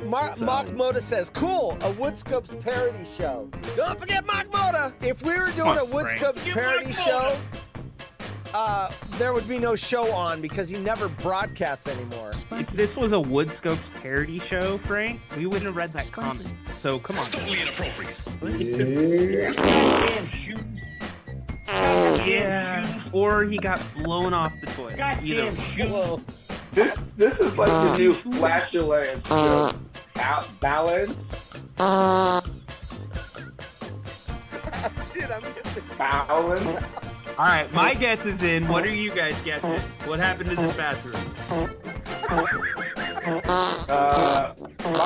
Mark Moda says, cool, a Woodscopes parody show. Don't forget Mark Moda. If we were doing a Woodscopes parody show, there would be no show on because he never broadcasts anymore. If this was a Woodscopes parody show, Frank, we wouldn't have read that comment. So come on. Totally inappropriate. Yeah. Or he got blown off the toilet. Goddamn shoes. This is like the new flatulence joke. Balance. Shit, I'm guessing. Balance. All right, my guess is in. What are you guys guessing? What happened to this bathroom?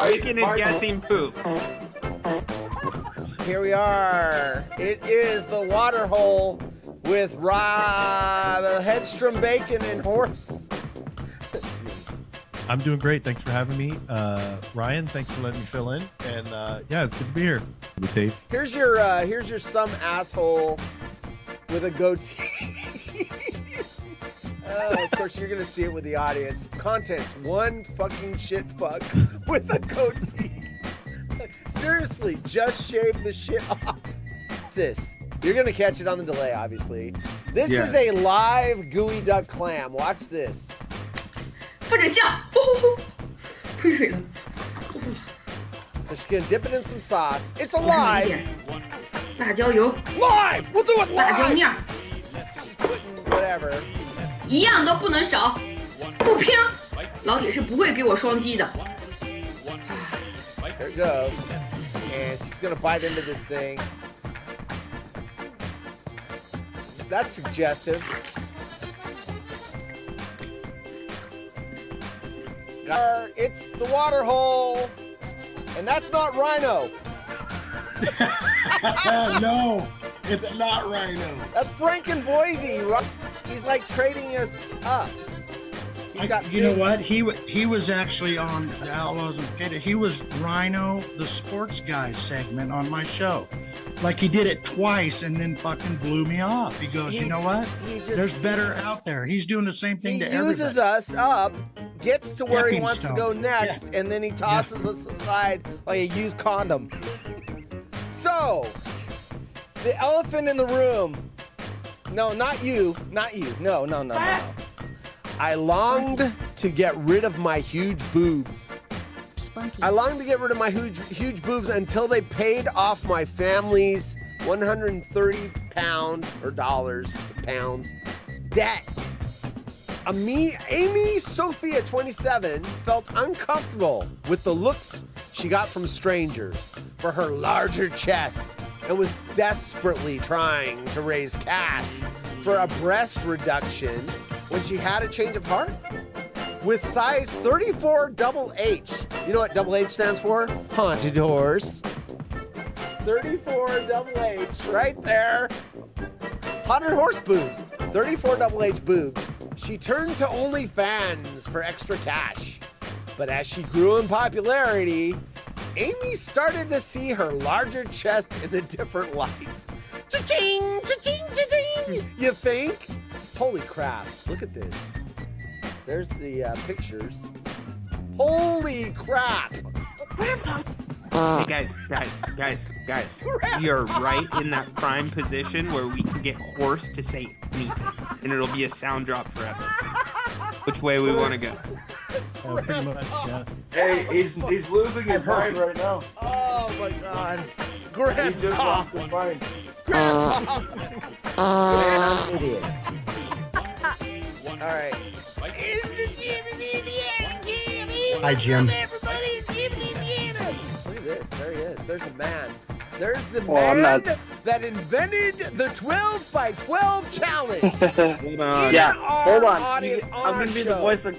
Bacon is guessing poop. Here we are. It is the water hole with Hedstrom Bacon and Horse. I'm doing great. Thanks for having me. Ryan, thanks for letting me fill in. And yeah, it's good to be here. Here's your some asshole with a goatee. Of course, you're going to see it with the audience. Contents, one fucking shit fuck with a goatee. Seriously, just shave the shit off. This. You're going to catch it on the delay, obviously. This is a live gooey duck clam. Watch this. 不准笑！喷水了。 So she's going to dip it in some sauce. It's alive. 辣椒油。 Live! We'll do it live! 辣椒面。 She's putting whatever. 一样都不能少，不拼，老铁是不会给我双击的。 There it goes. And she's going to bite into this thing. That's suggestive. It's the water hole. And that's not Rhino. No, it's not Rhino. That's Frank and Boise. He's like trading us up. You know what? He was actually on the Outlaws and Potato. He was Rhino, the sports guy segment on my show. Like he did it twice and then fucking blew me off. He goes, you know what? There's better out there. He's doing the same thing to everybody. He uses us up, gets to where he wants to go next, and then he tosses us aside like a used condom. So, the elephant in the room. No, not you. Not you. No. I longed to get rid of my huge boobs. I longed to get rid of my huge boobs until they paid off my family's 130 pounds or pounds debt. Amy Sophia, 27, felt uncomfortable with the looks she got from strangers for her larger chest and was desperately trying to raise cash for a breast reduction when she had a change of heart. With size 34 double H. You know what double H stands for? Haunted horse. 34 double H, right there. Haunted horse boobs. 34 double H boobs. She turned to OnlyFans for extra cash. But as she grew in popularity, Amy started to see her larger chest in a different light. Cha-ching, cha-ching, cha-ching. You think? Holy crap, look at this. There's the pictures. Holy crap! Hey guys. We are right in that prime position where we can get Horse to say anything, and it'll be a sound drop forever. Which way we want to go? Pretty much, yeah. Hey, he's losing his mind right now. Oh my God. He just lost his mind. Grandpa! Idiot. All right. Hi, Jim. Look at this. There he is. There's the man. There's the man that invented the 12 by 12 challenge. Hold on. Yeah, hold on. I'm gonna be the voice of.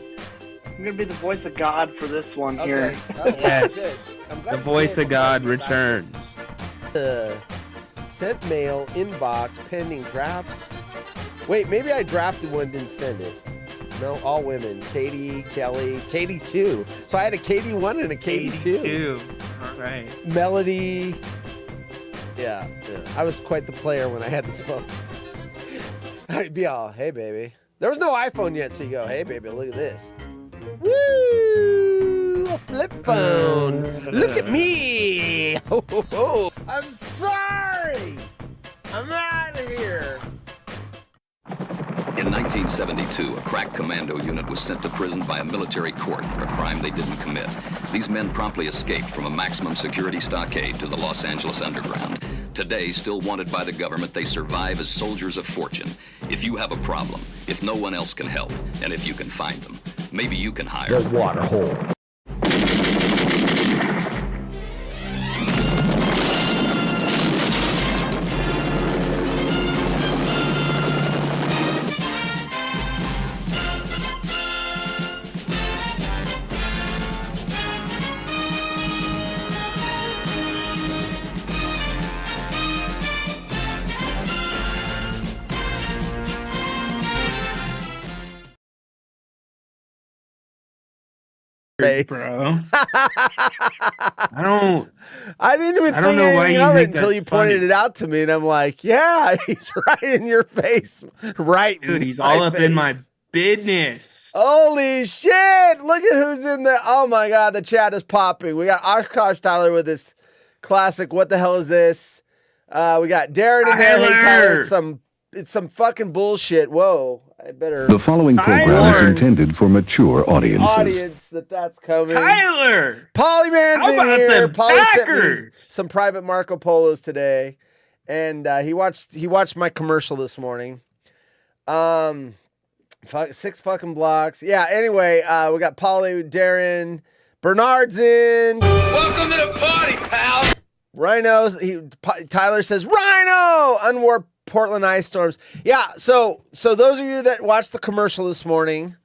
I'm gonna be the voice of God for this one here. Yes. The voice of God returns. Sent mail inbox pending drafts. Wait, maybe I drafted one, didn't send it. No, all women. Katie, Kelly, Katie 2. So I had a Katie 1 and a Katie 2. All right. Melody. Yeah. I was quite the player when I had this phone. I'd be all, hey, baby. There was no iPhone yet, so you go, hey, baby, look at this. Woo! a flip phone. Look at me. Ho, ho, ho. I'm sorry. I'm out of here. In 1972, a crack commando unit was sent to prison by a military court for a crime they didn't commit. These men promptly escaped from a maximum security stockade to the Los Angeles underground. Today, still wanted by the government, they survive as soldiers of fortune. If you have a problem, if no one else can help, and if you can find them, maybe you can hire The water hole. Face. Bro. I didn't even I don't think know why anything you of it think until that's you pointed funny. it out to me, and I'm like, yeah, he's right in your face. Right. dude, in he's my all up in my face. business. Holy shit! Look at who's in there. Oh my god, the chat is popping. We got Oshkosh Tyler with this classic. What the hell is this? We got Darren in there. Hey, Tyler, it's some fucking bullshit. Whoa, I better. The following program is intended for mature audiences. Audience that's coming. Tyler! Polyman's How in about here. them Poly sent me Packers? some private Marco Polos today, and he watched my commercial this morning. 6 fucking blocks. Yeah. Anyway, we got Polly, Darren, Bernard's in. Welcome to the party, pal. Rhinos. Tyler says Rhino unwarped Portland ice storms. Yeah. So those of you that watched the commercial this morning,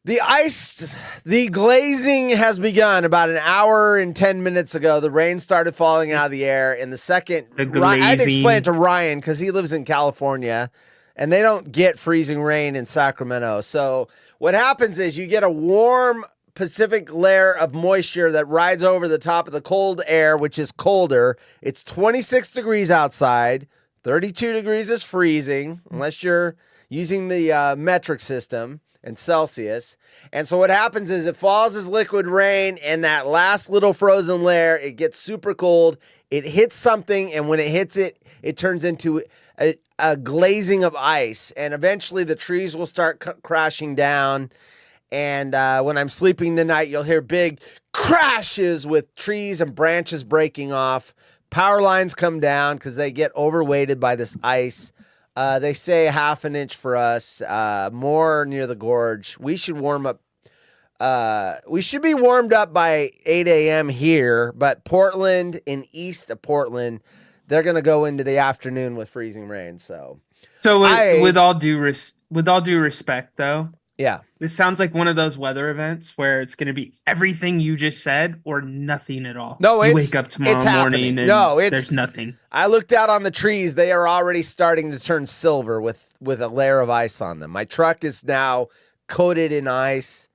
the glazing has begun about an hour and 10 minutes ago. The rain started falling out of the air in the second. I had to explain it to Ryan because he lives in California and they don't get freezing rain in Sacramento. So what happens is you get a warm Pacific layer of moisture that rides over the top of the cold air, which is colder. It's 26 degrees outside. 32 degrees is freezing, unless you're using the metric system and Celsius. And so what happens is it falls as liquid rain, and that last little frozen layer, it gets super cold. It hits something, and when it hits it, it turns into a glazing of ice. And eventually the trees will start crashing down. And when I'm sleeping tonight, you'll hear big crashes with trees and branches breaking off. Power lines come down because they get overweighted by this ice. They say half an inch for us, more near the gorge. We should warm up. We should be warmed up by 8 a.m. here, but Portland and east of Portland, they're going to go into the afternoon with freezing rain. So with all due respect, though, yeah, this sounds like one of those weather events where it's going to be everything you just said or nothing at all. No, you wake up tomorrow morning and there's nothing. I looked out on the trees. They are already starting to turn silver with a layer of ice on them. My truck is now coated in ice.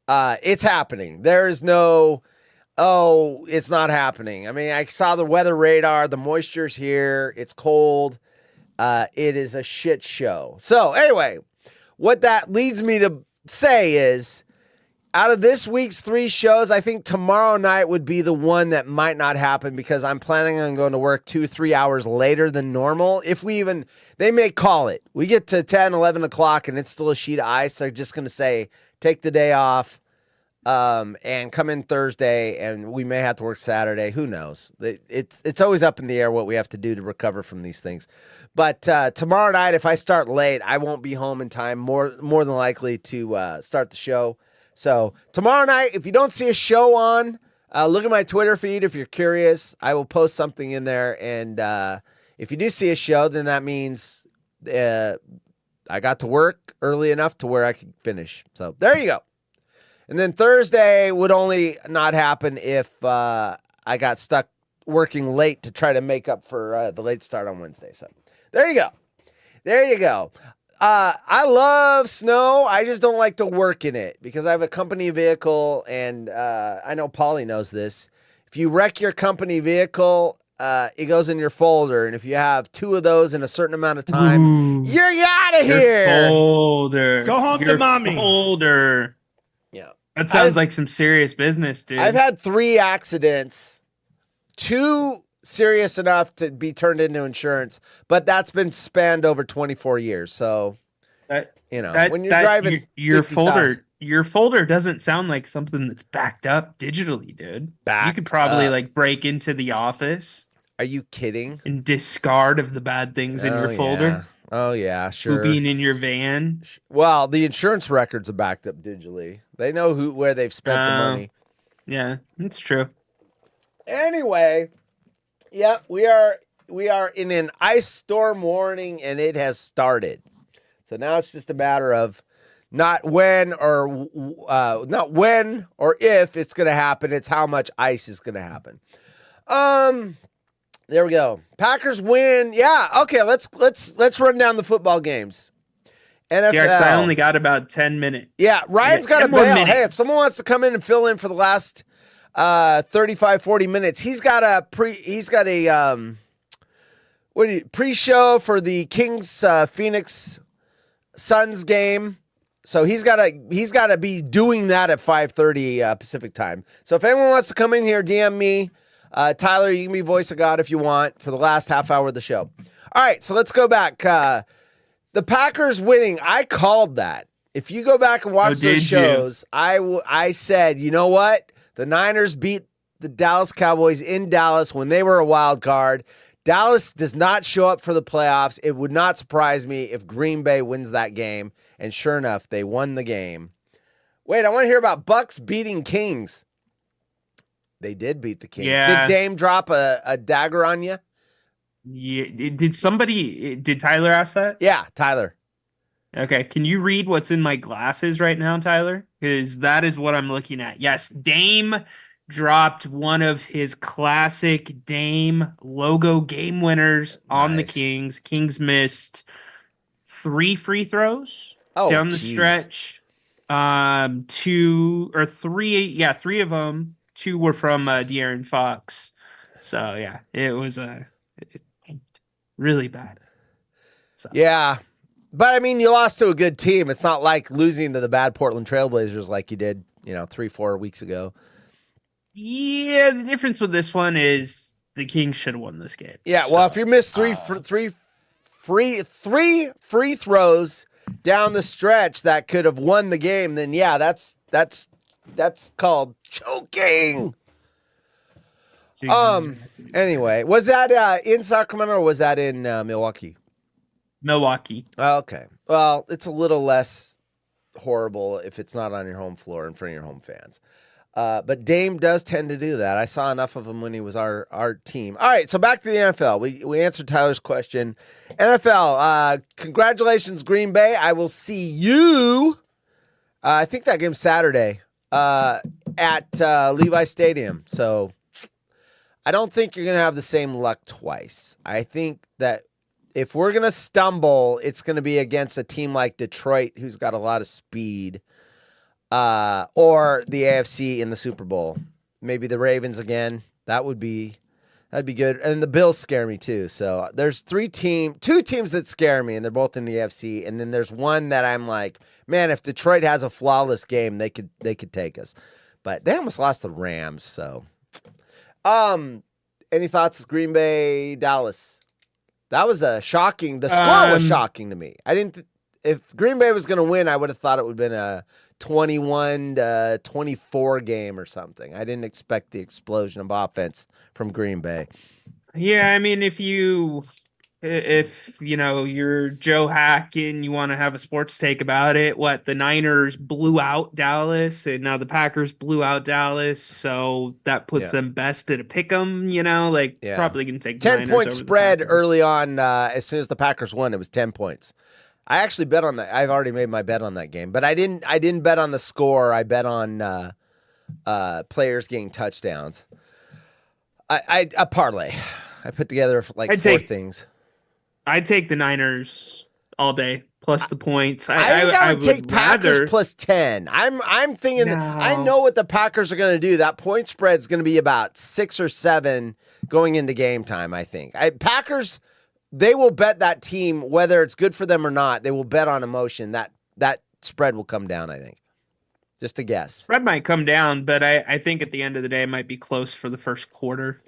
It's happening. There is no, it's not happening. I mean, I saw the weather radar. The moisture's here. It's cold. It is a shit show. So anyway, what that leads me to say is, out of this week's 3 shows, I think tomorrow night would be the one that might not happen because I'm planning on going to work 2-3 hours later than normal. If we even, they may call it. We get to 10, 11 o'clock and it's still a sheet of ice. They're just going to say, take the day off and come in Thursday, and we may have to work Saturday. Who knows? It's always up in the air what we have to do to recover from these things. But tomorrow night, if I start late, I won't be home in time, more than likely to start the show. So tomorrow night, if you don't see a show on, look at my Twitter feed if you're curious. I will post something in there. And if you do see a show, then that means I got to work early enough to where I could finish. So there you go. And then Thursday would only not happen if I got stuck working late to try to make up for the late start on Wednesday. So there you go. There you go. I love snow. I just don't like to work in it because I have a company vehicle, and I know Paulie knows this. If you wreck your company vehicle, it goes in your folder, and if you have 2 of those in a certain amount of time, you're out of here. Folder. Go home to mommy. Folder. Yeah. That sounds like some serious business, dude. I've had 3 accidents, 2 serious enough to be turned into insurance, but that's been spanned over 24 years. So, when you're driving your 50,000 folder doesn't sound like something that's backed up digitally, dude. You could probably like break into the office. Are you kidding? And discard of the bad things in your folder. Oh yeah, sure. Being in your van. Well, the insurance records are backed up digitally. They know where they've spent the money. Yeah, it's true. Anyway, yeah, we are in an ice storm warning, and it has started. So now it's just a matter of not when or if it's going to happen. It's how much ice is going to happen. There we go. Packers win. Yeah. Okay. Let's run down the football games. NFL. Yeah, because I only got about 10 minutes. Yeah, Ryan's got to bail. Hey, if someone wants to come in and fill in for the last 35, 40 minutes, he's got a pre-show for the Kings Phoenix Suns game. So he's got to be doing that at 5:30 Pacific time. So if anyone wants to come in here, DM me. Tyler, you can be voice of God if you want for the last half hour of the show. All right, so let's go back. The Packers winning, I called that. If you go back and watch those shows, I said, you know what? The Niners beat the Dallas Cowboys in Dallas when they were a wild card. Dallas does not show up for the playoffs. It would not surprise me if Green Bay wins that game. And sure enough, they won the game. Wait, I want to hear about Bucks beating Kings. They did beat the Kings. Yeah. Did Dame drop a dagger on you? Yeah. Did Tyler ask that? Yeah, Tyler. Okay. Can you read what's in my glasses right now, Tyler? Because that is what I'm looking at. Yes, Dame dropped one of his classic Dame logo game winners on the Kings. Kings missed 3 free throws down the stretch. 2 or 3. Yeah, 3 of them. 2 were from De'Aaron Fox. So, yeah, it was really bad. So. Yeah. But, I mean, you lost to a good team. It's not like losing to the bad Portland Trailblazers like you did, 3-4 weeks ago. Yeah, the difference with this one is the Kings should have won this game. Yeah, well, if you miss three free throws down the stretch that could have won the game, then yeah, that's called choking. Anyway, was that in Sacramento or was that in Milwaukee? Milwaukee. Okay. Well, it's a little less horrible if it's not on your home floor in front of your home fans. But Dame does tend to do that. I saw enough of him when he was our team. All right, so back to the NFL. We answered Tyler's question. NFL, congratulations, Green Bay. I will see you, I think that game's Saturday, at Levi Stadium. So I don't think you're going to have the same luck twice. I think that if we're going to stumble, it's going to be against a team like Detroit, who's got a lot of speed, or the AFC in the Super Bowl. Maybe the Ravens again. That'd be good. And the Bills scare me too. So there's 2 teams that scare me, and they're both in the AFC. And then there's one that I'm like, man, if Detroit has a flawless game, they could take us. But they almost lost the Rams. So, any thoughts? Green Bay, Dallas. That was shocking. The score was shocking to me. If Green Bay was going to win, I would have thought it would have been a 21-24 game or something. I didn't expect the explosion of offense from Green Bay. Yeah, I mean, if you're Joe Hack and you want to have a sports take about it, the Niners blew out Dallas and now the Packers blew out Dallas, so that puts them best at a pick 'em, probably going to take 10-point spread early on. As soon as the Packers won, it was 10 points. I actually bet on that. I've already made my bet on that game, but I didn't bet on the score. I bet on players getting touchdowns. A parlay. I put together 4 things. I'd take the Niners all day plus the points. I would take Packers plus 10. I'm thinking I know what the Packers are going to do. That point spread is going to be about 6 or 7 going into game time. I think Packers. They will bet that team, whether it's good for them or not. They will bet on emotion. That spread will come down, I think. Just a guess. Spread might come down, but I think at the end of the day, it might be close for the first quarter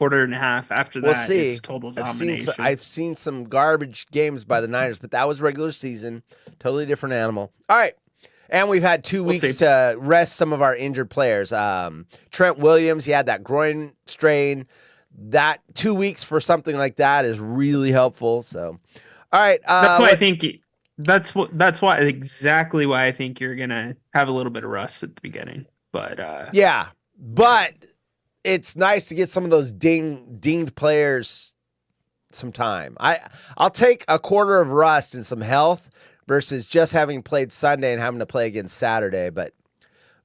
and a half. After We'll that, see. it's total domination. I've seen some garbage games by the Niners, but that was regular season. Totally different animal. All right. And we've had 2 weeks see. to rest some of our injured players. Trent Williams, he had that groin strain. That 2 weeks for something like that is really helpful. So, all right. That's why I think exactly why I think you're gonna have a little bit of rust at the beginning. But yeah, but it's nice to get some of those dinged players some time. I'll take a quarter of rust and some health versus just having played Sunday and having to play again Saturday. But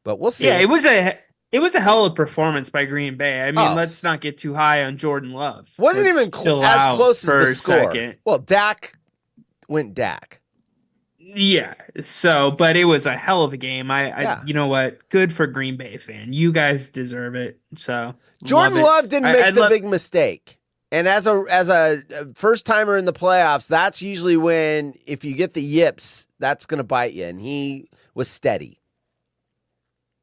we'll see. yeah, it was a hell of a performance by Green Bay. I mean, let's not get too high on Jordan Love. Wasn't Let's even chill as out close as for the a score. second. Well, Dak went Dak. Yeah. So, but it was a hell of a game. Yeah. You know what? Good for Green Bay fan. You guys deserve it. So Jordan Love didn't make the big mistake. And as a first timer in the playoffs, that's usually when, if you get the yips, that's going to bite you. And he was steady.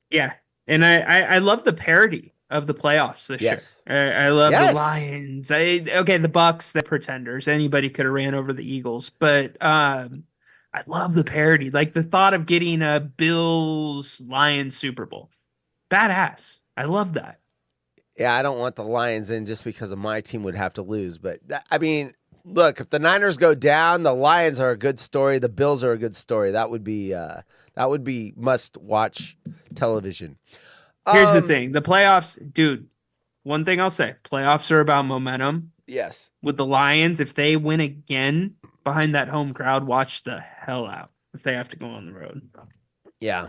Yeah. And I love the parody of the playoffs this Yes. year. I love Yes. the Lions. The Bucks, the pretenders. Anybody could have ran over the Eagles. But I love the parody. Like the thought of getting a Bills-Lions Super Bowl. Badass. I love that. Yeah, I don't want the Lions in just because of my team would have to lose. But, I mean, look, if the Niners go down, the Lions are a good story. The Bills are a good story. That would be must-watch television. Here's the thing. The playoffs, dude, one thing I'll say. Playoffs are about momentum. Yes. With the Lions, if they win again behind that home crowd, watch the hell out if they have to go on the road. Yeah.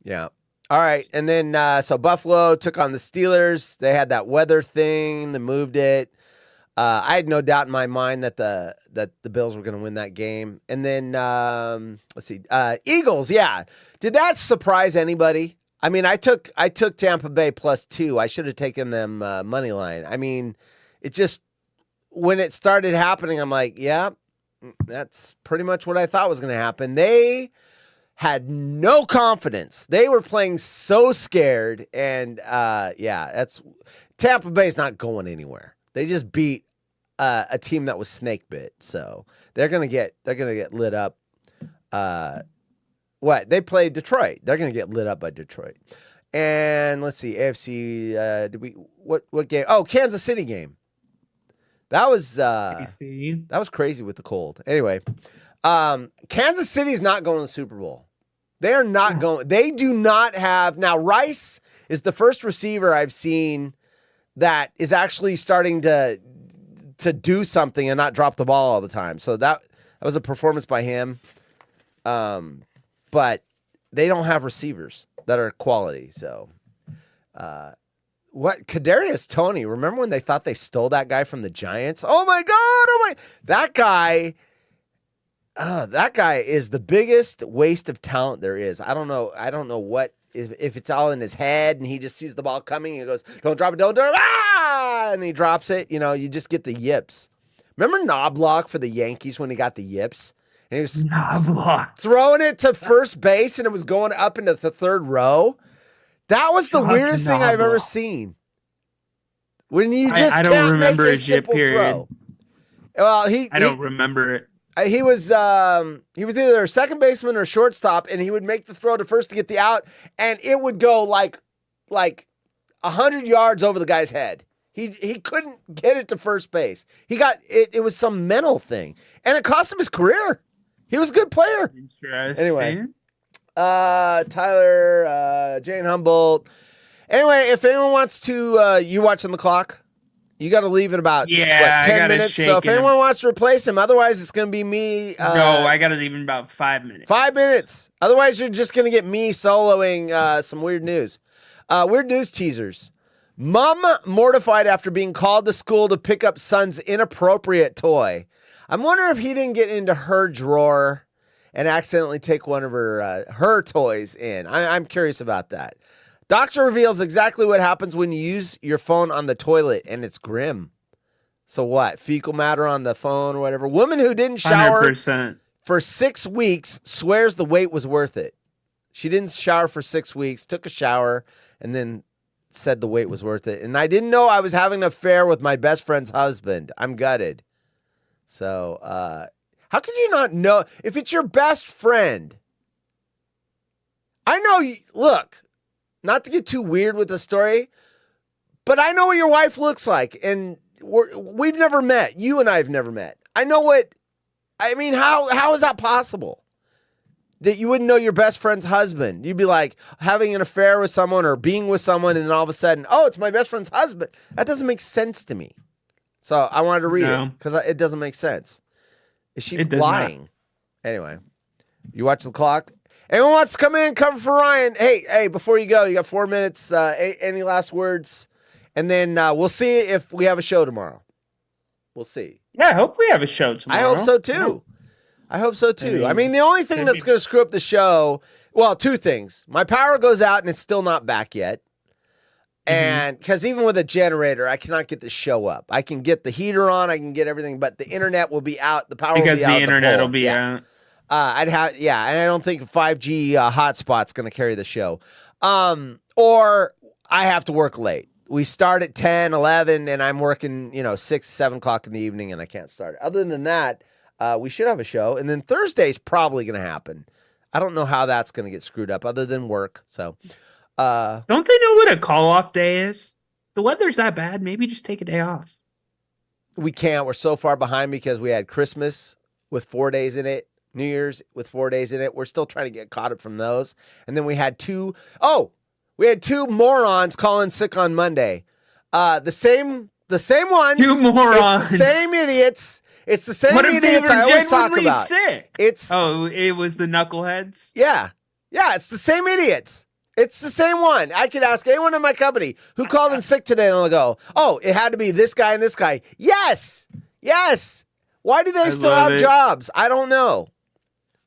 Yeah. All right. And then, so Buffalo took on the Steelers. They had that weather thing. They moved it. I had no doubt in my mind that the Bills were going to win that game. And then, let's see, Eagles. Yeah. Did that surprise anybody? I mean, I took Tampa Bay +2. I should have taken them money line. I mean, it just, when it started happening, I'm like, yeah, that's pretty much what I thought was going to happen. They had no confidence. They were playing so scared. And Tampa Bay's not going anywhere. They just beat a team that was snake bit. So they're gonna get lit up. They played Detroit. They're gonna get lit up by Detroit. And let's see, AFC. What game? Oh, Kansas City game. That was crazy with the cold. Anyway, Kansas City's not going to the Super Bowl. They are not going. They do not have. Now, Rice is the first receiver I've seen that is actually starting to do something and not drop the ball all the time. So that was a performance by him. But they don't have receivers that are quality. So, Kadarius Toney, remember when they thought they stole that guy from the Giants? Oh my God. That guy is the biggest waste of talent there is. I don't know what, if it's all in his head and he just sees the ball coming and he goes, don't drop it, don't do it, and he drops it. You know, you just get the yips. Remember Knobloch for the Yankees when he got the yips? And he was throwing it to first base and it was going up into the third row. That was the weirdest thing I've ever seen. When you just I don't can't remember make a his yip simple period. throw. Well, I don't remember it. He was either a second baseman or shortstop, and he would make the throw to first to get the out, and it would go like 100 yards over the guy's head. He couldn't get it to first base. He got it. It was some mental thing, and it cost him his career. He was a good player. Interesting. Anyway, Tyler, Jane Humboldt. Anyway, if anyone wants to, you watching the clock? You got to leave in about 10 minutes. So if anyone wants to replace him, otherwise it's going to be me. No, I got to leave in about 5 minutes. 5 minutes. Otherwise, you're just going to get me soloing some weird news. Weird news teasers. Mom mortified after being called to school to pick up son's inappropriate toy. I'm wondering if he didn't get into her drawer and accidentally take one of her toys in. I'm curious about that. Doctor reveals exactly what happens when you use your phone on the toilet, and it's grim. So what? Fecal matter on the phone or whatever. Woman who didn't shower 100%. for 6 weeks swears the wait was worth it. She didn't shower for 6 weeks, took a shower, and then said the wait was worth it. And I didn't know I was having an affair with my best friend's husband. I'm gutted. So, how could you not know? If it's your best friend, I know you, look, not to get too weird with the story, but I know what your wife looks like, and we've never met. You and I have never met. I know what, I mean, how is that possible? That you wouldn't know your best friend's husband. You'd be like having an affair with someone or being with someone, and then all of a sudden, oh, it's my best friend's husband. That doesn't make sense to me. So I wanted to read it because it doesn't make sense. Is she lying? Anyway, you watch the clock. Anyone wants to come in and cover for Ryan? Hey, before you go, you got 4 minutes. Any last words? And then we'll see if we have a show tomorrow. We'll see. Yeah, I hope we have a show tomorrow. I hope so too. I hope so too. I mean, the only thing that's going to screw up the show, well, two things. My power goes out and it's still not back yet. And because even with a generator, I cannot get the show up. I can get the heater on, I can get everything, but the internet will be out. The power will be out. Because the internet will be out. And I don't think 5G hotspot's going to carry the show. Or I have to work late. We start at 10, 11, and I'm working, 6, 7 o'clock in the evening, and I can't start. Other than that, we should have a show. And then Thursday's probably going to happen. I don't know how that's going to get screwed up other than work. So, don't they know what a call-off day is? The weather's that bad. Maybe just take a day off. We can't. We're so far behind because we had Christmas with 4 days in it, New Year's with 4 days in it. We're still trying to get caught up from those. And then we had two morons calling sick on Monday. The same ones. Two morons. It's the same idiots. It's the same idiots I always talk about. Sick? It was the knuckleheads? Yeah. Yeah, it's the same idiots. It's the same one. I could ask anyone in my company who called in sick today, and they'll go, oh, it had to be this guy and this guy. Yes. Why do they still have jobs? I don't know.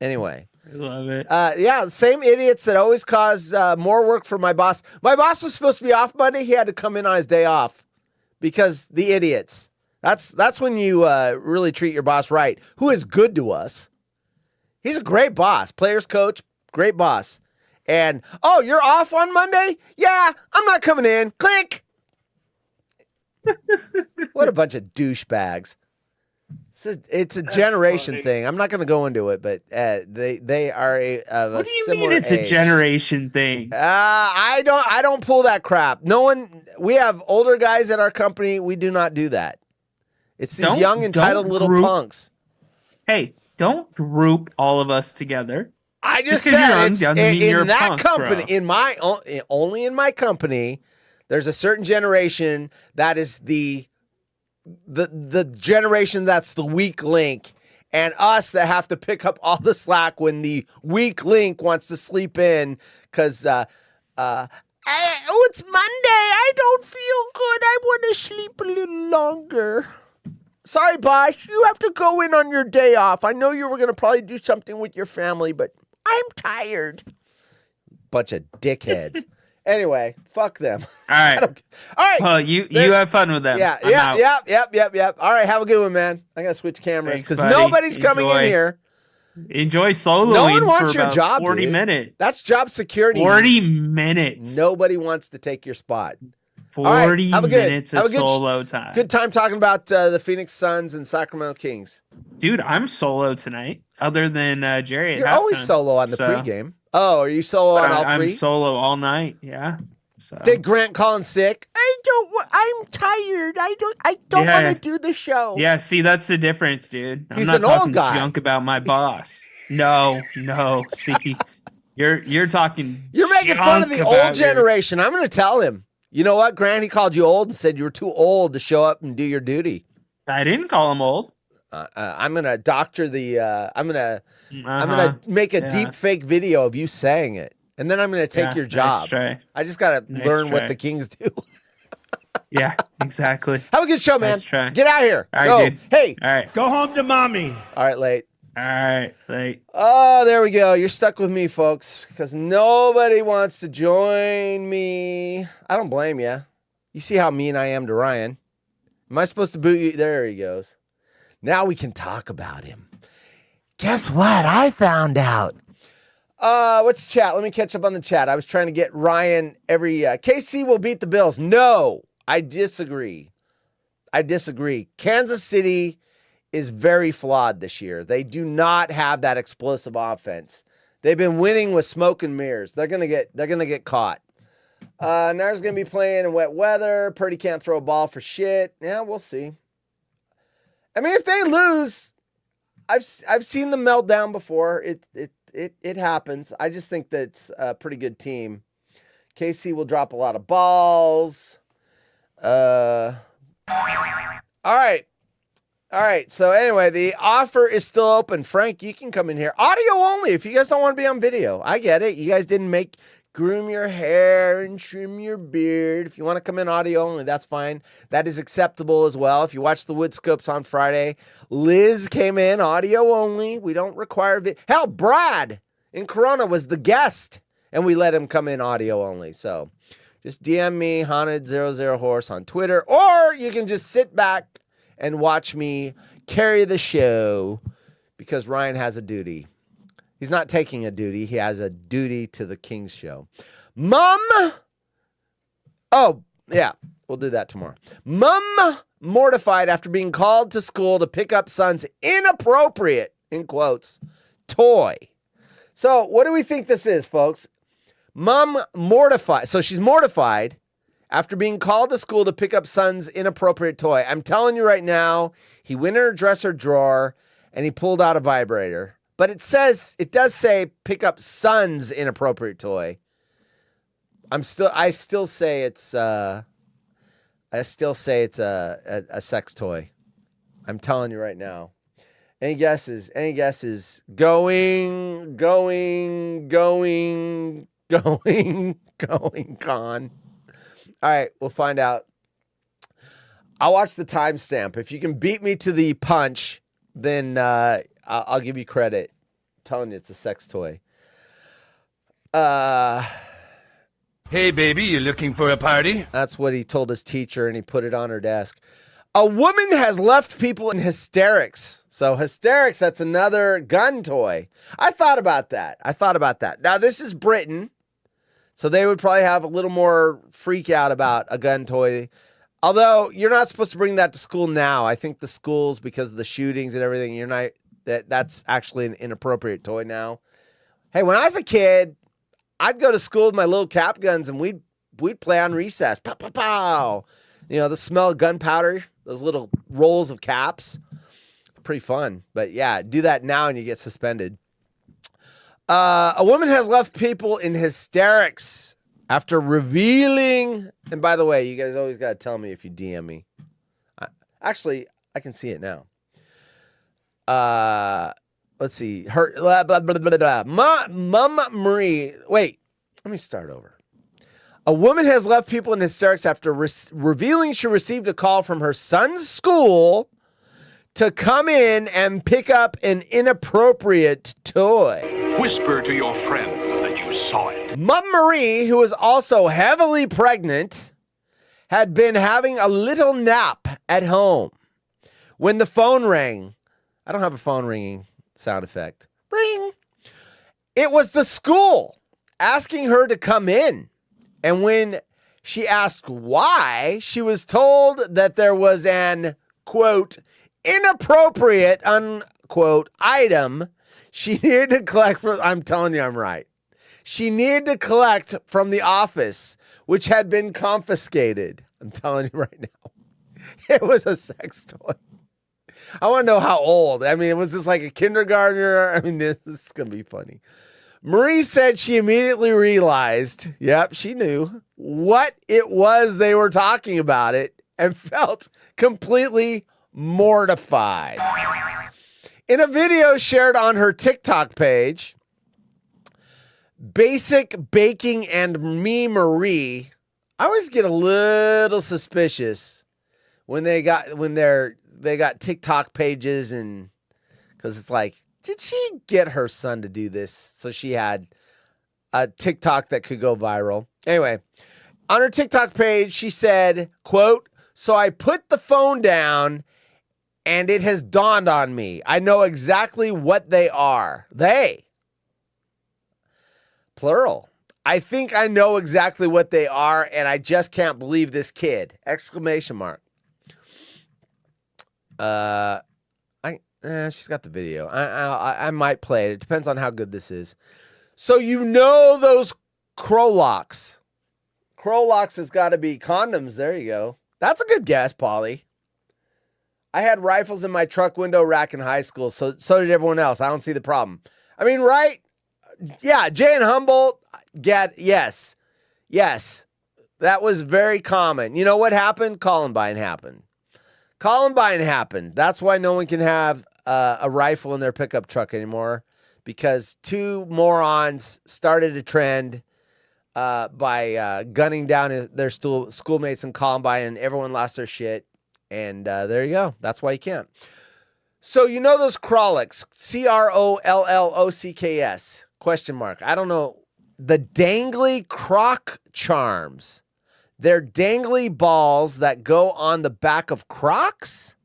Anyway. I love it. Same idiots that always cause more work for my boss. My boss was supposed to be off Monday. He had to come in on his day off because the idiots. That's when you really treat your boss right, who is good to us. He's a great boss, players coach, great boss. And, oh, you're off on Monday? Yeah, I'm not coming in. Click. What a bunch of douchebags. It's a generation thing. I'm not going to go into it, but they are what do you mean it's a generation thing? I don't pull that crap. No one. We have older guys at our company. We do not do that. It's these young entitled little punks. Hey, don't group all of us together. I just said it's in that company, bro. Only in my company, there's a certain generation that is the generation that's the weak link, and us that have to pick up all the slack when the weak link wants to sleep in because it's Monday. I don't feel good. I want to sleep a little longer. Sorry, boss. You have to go in on your day off. I know you were going to probably do something with your family, but I'm tired. Bunch of dickheads. Anyway, fuck them. All right. All right. Well, you have fun with them. Yep. All right, have a good one, man. I got to switch cameras because nobody's coming in here. Enjoy soloing. No one wants your job, 40 dude. minutes. That's job security. 40 minutes. Nobody wants to take your spot. 40 minutes of solo time. Good time talking about the Phoenix Suns and Sacramento Kings. Dude, I'm solo tonight, other than Jerry. You're always solo on the pregame. Oh, are you solo on all three? I'm solo all night, yeah. So. Did Grant call in sick? I'm tired. I don't want to do the show. Yeah, see, that's the difference, dude. He's an old guy. Junk about my boss. No. See, you're talking. You're making fun of the old generation. I'm going to tell him. You know what, Grant? He called you old and said you were too old to show up and do your duty. I didn't call him old. I'm gonna doctor the. I'm gonna make a deep fake video of you saying it, and then I'm gonna take your job. Nice I just gotta learn what the Kings do. Yeah, exactly. Have a good show, man. Nice Get out of here. All right, go. Dude. Hey. All right. Go home to mommy. All right, late. All right, late. Oh, there we go. You're stuck with me, folks, because nobody wants to join me. I don't blame you. You see how mean I am to Ryan. Am I supposed to boot you? There he goes. Now we can talk about him. Guess what? I found out. What's chat? Let me catch up on the chat. I was trying to get Ryan every KC will beat the Bills. No, I disagree. Kansas City is very flawed this year. They do not have that explosive offense. They've been winning with smoke and mirrors. They're gonna get caught. Niners gonna be playing in wet weather. Purdy can't throw a ball for shit. Yeah, we'll see. I mean, if they lose, I've seen them melt down before. It happens. I just think that's a pretty good team. KC will drop a lot of balls. All right. So anyway, the offer is still open. Frank, you can come in here. Audio only. If you guys don't want to be on video, I get it. You guys didn't groom your hair and trim your beard. If you want to come in audio only, that's fine. That is acceptable as well. If you watch the Woodscopes on Friday, Liz came in audio only. We don't require hell, Brad in Corona was the guest, and we let him come in audio only. So just DM me, Haunted00Horse on Twitter, or you can just sit back and watch me carry the show because Ryan has a duty. He's not taking a duty. He has a duty to the King's show. Mom. Oh, yeah. We'll do that tomorrow. Mom mortified after being called to school to pick up son's inappropriate, in quotes, toy. So what do we think this is, folks? Mom mortified. So she's mortified after being called to school to pick up son's inappropriate toy. I'm telling you right now, he went in her dresser drawer and he pulled out a vibrator. But it does say pick up son's inappropriate toy. I still say it's a sex toy. I'm telling you right now. Any guesses? Going, con. All right, we'll find out. I'll watch the timestamp. If you can beat me to the punch, then I'll give you credit. I'm telling you, it's a sex toy. Hey, baby, you looking for a party? That's what he told his teacher, and he put it on her desk. A woman has left people in hysterics. So hysterics, that's another gun toy. I thought about that. Now, this is Britain, so they would probably have a little more freak out about a gun toy. Although you're not supposed to bring that to school now. I think the schools, because of the shootings and everything, that's actually an inappropriate toy now. Hey, when I was a kid, I'd go to school with my little cap guns and we'd play on recess. Pow, pow, pow. You know, the smell of gunpowder, those little rolls of caps. Pretty fun. But yeah, do that now and you get suspended. A woman has left people in hysterics after revealing, and by the way, you guys always got to tell me if you DM me. Actually, I can see it now. Let's see. Her blah, blah, blah, blah, blah. Mom Marie. Wait, let me start over. A woman has left people in hysterics after revealing she received a call from her son's school to come in and pick up an inappropriate toy. Whisper to your friends that you saw it. Mom Marie, who was also heavily pregnant, had been having a little nap at home when the phone rang. I don't have a phone ringing sound effect. Ring. It was the school asking her to come in. And when she asked why, she was told that there was an, quote, inappropriate, unquote, item she needed to collect from, I'm telling you I'm right. She needed to collect from the office, which had been confiscated. I'm telling you right now. It was a sex toy. I want to know how old. I mean, was this like a kindergartner? I mean, this is going to be funny. Marie said she immediately realized, yep, she knew what it was they were talking about it and felt completely mortified. In a video shared on her TikTok page, Basic Baking and Me Marie, I always get a little suspicious when they got TikTok pages, and because it's like, did she get her son to do this so she had a TikTok that could go viral? Anyway, on her TikTok page, she said, quote, "So I put the phone down and it has dawned on me. I know exactly what they are. Plural. I think I know exactly what they are, and I just can't believe this kid! Exclamation mark. She's got the video. I might play it. It depends on how good this is. So you know those Krolocks. Krolocks has got to be condoms. There you go. That's a good guess, Polly. I had rifles in my truck window rack in high school, so did everyone else. I don't see the problem. I mean, right? Yeah, Jay and Humboldt, yes. That was very common. You know what happened? Columbine happened. That's why no one can have a rifle in their pickup truck anymore, because two morons started a trend by gunning down their schoolmates in Columbine, and everyone lost their shit. And there you go. That's why you can't. So you know those Krolocks, Crollocks, ? I don't know. The dangly croc charms. They're dangly balls that go on the back of Crocs.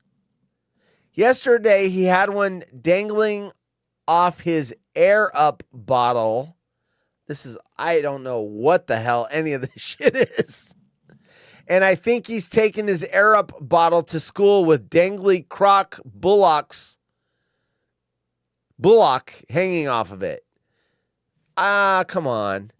Yesterday, he had one dangling off his Air Up bottle. I don't know what the hell any of this shit is. And I think he's taken his Air Up bottle to school with dangly croc bullock hanging off of it. Come on.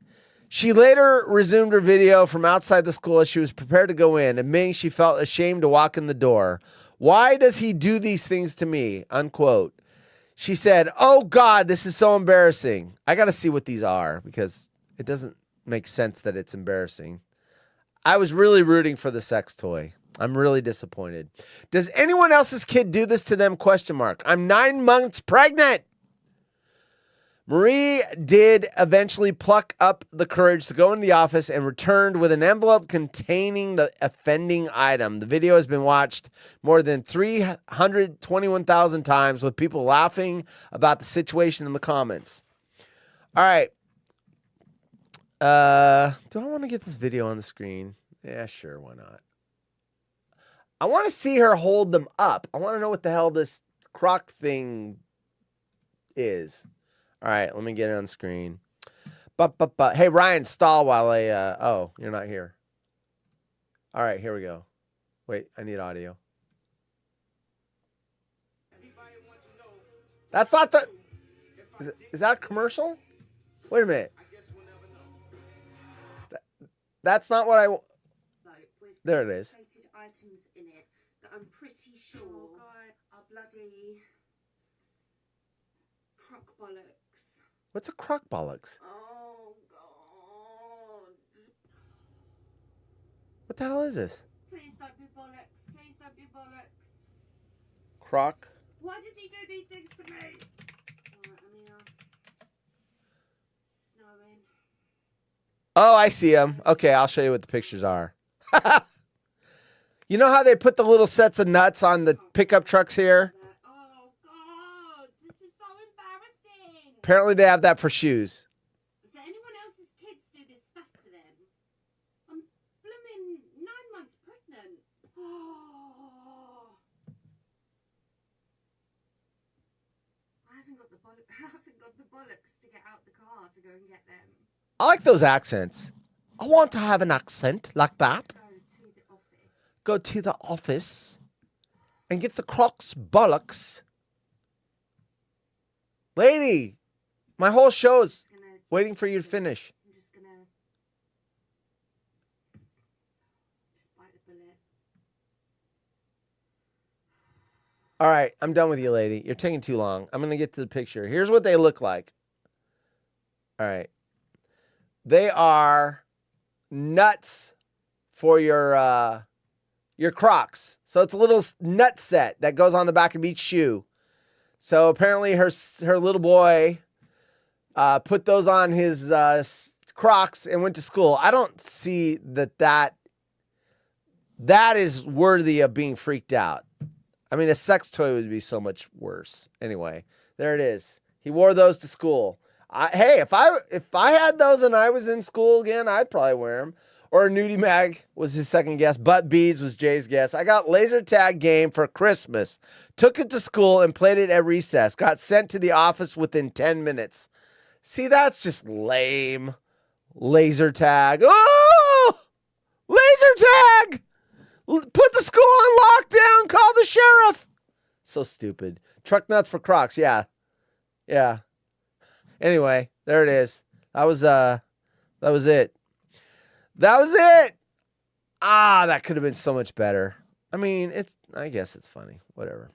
She later resumed her video from outside the school as she was prepared to go in, admitting she felt ashamed to walk in the door. Why does he do these things to me? Unquote. She said, "Oh God, this is so embarrassing." I got to see what these are because it doesn't make sense that it's embarrassing. I was really rooting for the sex toy. I'm really disappointed. Does anyone else's kid do this to them? ? I'm 9 months pregnant. Marie did eventually pluck up the courage to go into the office and returned with an envelope containing the offending item. The video has been watched more than 321,000 times with people laughing about the situation in the comments. All right. Do I want to get this video on the screen? Yeah, sure. Why not? I want to see her hold them up. I want to know what the hell this croc thing is. All right, let me get it on screen. Hey, Ryan, stall while oh, you're not here. All right, here we go. Wait, I need audio. That's not the... Is that a commercial? Wait a minute. That's not what I... There it is. Items in it that I'm pretty sure are bloody crock bollocks. What's a crock bollocks? Oh God! What the hell is this? Please don't be bollocks. Please don't be bollocks. Crock. Why does he do these things to me? Alright, I'm here. Snowing. Oh, I see them. Okay, I'll show you what the pictures are. You know how they put the little sets of nuts on the pickup trucks here? Oh God, this is so embarrassing. Apparently they have that for shoes. So anyone else's kids do this stuff to them? I'm blooming 9 months pregnant. Oh. I haven't got the bollocks to get out the car to go and get them. I like those accents. I want to have an accent like that. Go to the office and get the Crocs bollocks. Lady, my whole show is waiting for you to finish. I'm just gonna bite the bullet. All right, I'm done with you, lady. You're taking too long. I'm going to get to the picture. Here's what they look like. All right. They are nuts for your Crocs. So it's a little nut set that goes on the back of each shoe. So apparently her little boy put those on his Crocs and went to school. I don't see that is worthy of being freaked out. I mean, a sex toy would be so much worse. Anyway, there it is. He wore those to school. Hey, if I had those and I was in school again, I'd probably wear them. Or a nudie mag was his second guess. Butt beads was Jay's guess. I got laser tag game for Christmas. Took it to school and played it at recess. Got sent to the office within 10 minutes. See, that's just lame. Laser tag. Oh! Laser tag! Put the school on lockdown. Call the sheriff. So stupid. Truck nuts for Crocs. Yeah. Yeah. Anyway, there it is. That was it. That was it. That could have been so much better. I mean, I guess it's funny. Whatever.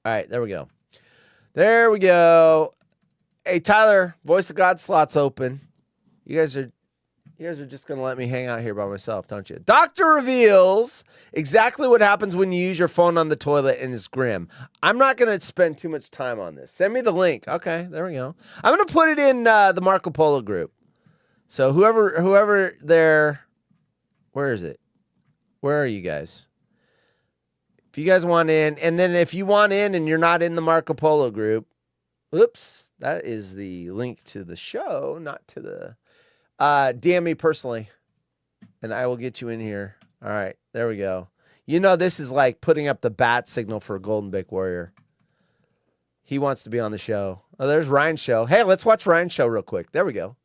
All right, there we go. There we go. Hey, Tyler, Voice of God slot's open. You guys are just going to let me hang out here by myself, don't you? Doctor reveals exactly what happens when you use your phone on the toilet and it's grim. I'm not going to spend too much time on this. Send me the link. Okay, there we go. I'm going to put it in the Marco Polo group. So whoever there, where is it? Where are you guys? If you guys want in, and then if you want in and you're not in the Marco Polo group, oops, that is the link to the show, not to the... DM me personally, and I will get you in here. All right, there we go. You know, this is like putting up the bat signal for Golden Bake Warrior. He wants to be on the show. Oh, there's Ryan's show. Hey, let's watch Ryan's show real quick. There we go.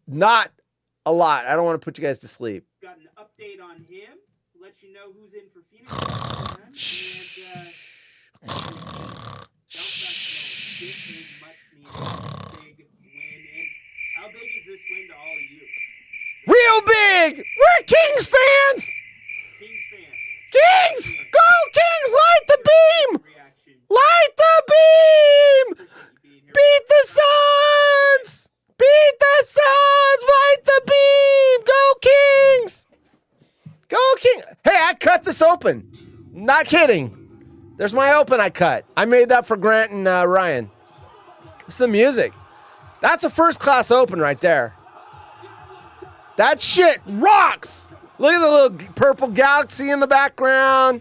Not a lot. I don't want to put you guys to sleep. Got an update on him. Let you know who's in for Phoenix. How big is this win to all of you? Real big! We're Kings fans! Kings fans. Kings! Go Kings! Light the beam! Light the beam! Beat the Suns! Beat the Suns! Light the beam! Go Kings! Go Kings! Hey, I cut this open. Not kidding. There's my open I cut. I made that for Grant and Ryan. It's the music. That's a first-class open right there. That shit rocks. Look at the little purple galaxy in the background.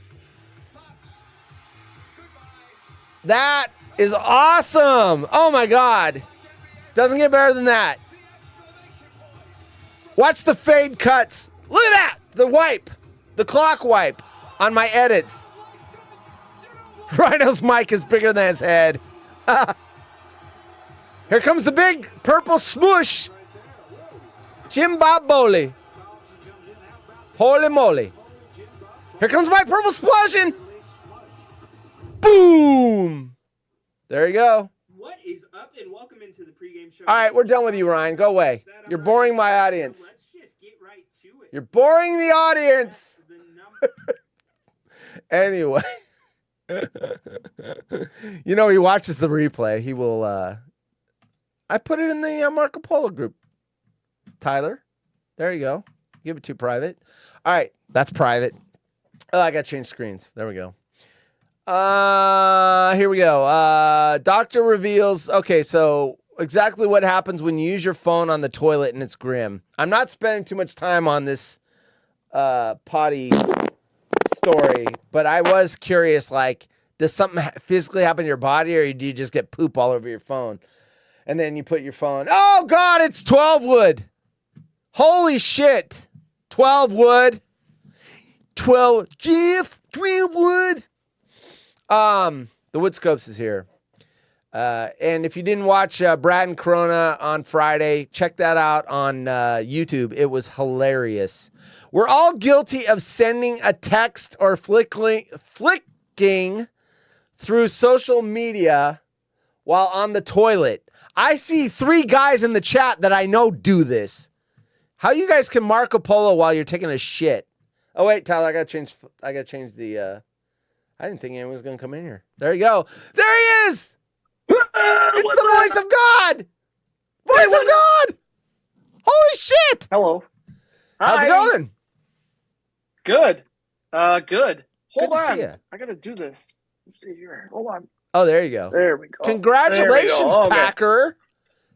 That is awesome. Oh, my God. Doesn't get better than that. Watch the fade cuts. Look at that. The wipe. The clock wipe on my edits. Rhino's mic is bigger than his head. Here comes the big purple smoosh. Jimbaboli. Holy moly. Here comes my purple explosion. Boom. There you go. What is up, and welcome into the pregame show. All right, we're done with you, Ryan. Go away. You're boring my audience. Let's just get right to it. You're boring the audience. Anyway. You know, he watches the replay. He will, I put it in the Marco Polo group. Tyler, there you go. Give it to private. All right, that's private. Oh, I got to change screens. There we go. Here we go. Doctor reveals. Okay, so exactly what happens when you use your phone on the toilet and it's grim. I'm not spending too much time on this potty story, but I was curious, like, does something physically happen to your body, or do you just get poop all over your phone? And then you put your phone, oh God, it's 12 wood. Holy shit. 12 wood. 12 wood. The Wood Scopes is here. And if you didn't watch Brad and Corona on Friday, check that out on YouTube. It was hilarious. We're all guilty of sending a text or flicking through social media while on the toilet. I see 3 guys in the chat that I know do this. How you guys can Marco Polo while you're taking a shit? Oh wait, Tyler, I gotta change the. I didn't think anyone was gonna come in here. There you go. There he is. It's the voice of God. Voice of God. Holy shit. Hello. How's it going? Good. Good. Hold Good to on. see ya. I gotta do this. Let's see here. Hold on. Oh, there you go. There we go. Congratulations, There we go. Okay. Packer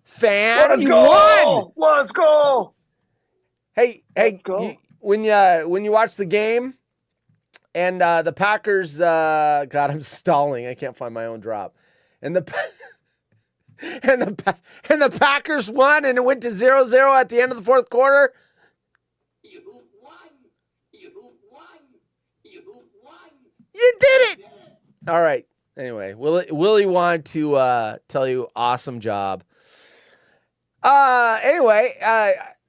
fan. Let's You go. won. Let's go. Hey, Let's go. when you watch the game and the Packers, God, I'm stalling. I can't find my own drop. And the Packers won, and it went to 0-0 at the end of the fourth quarter. You won. You won. You won. You did it. All right. Anyway, Willie wanted to tell you, awesome job. Anyway,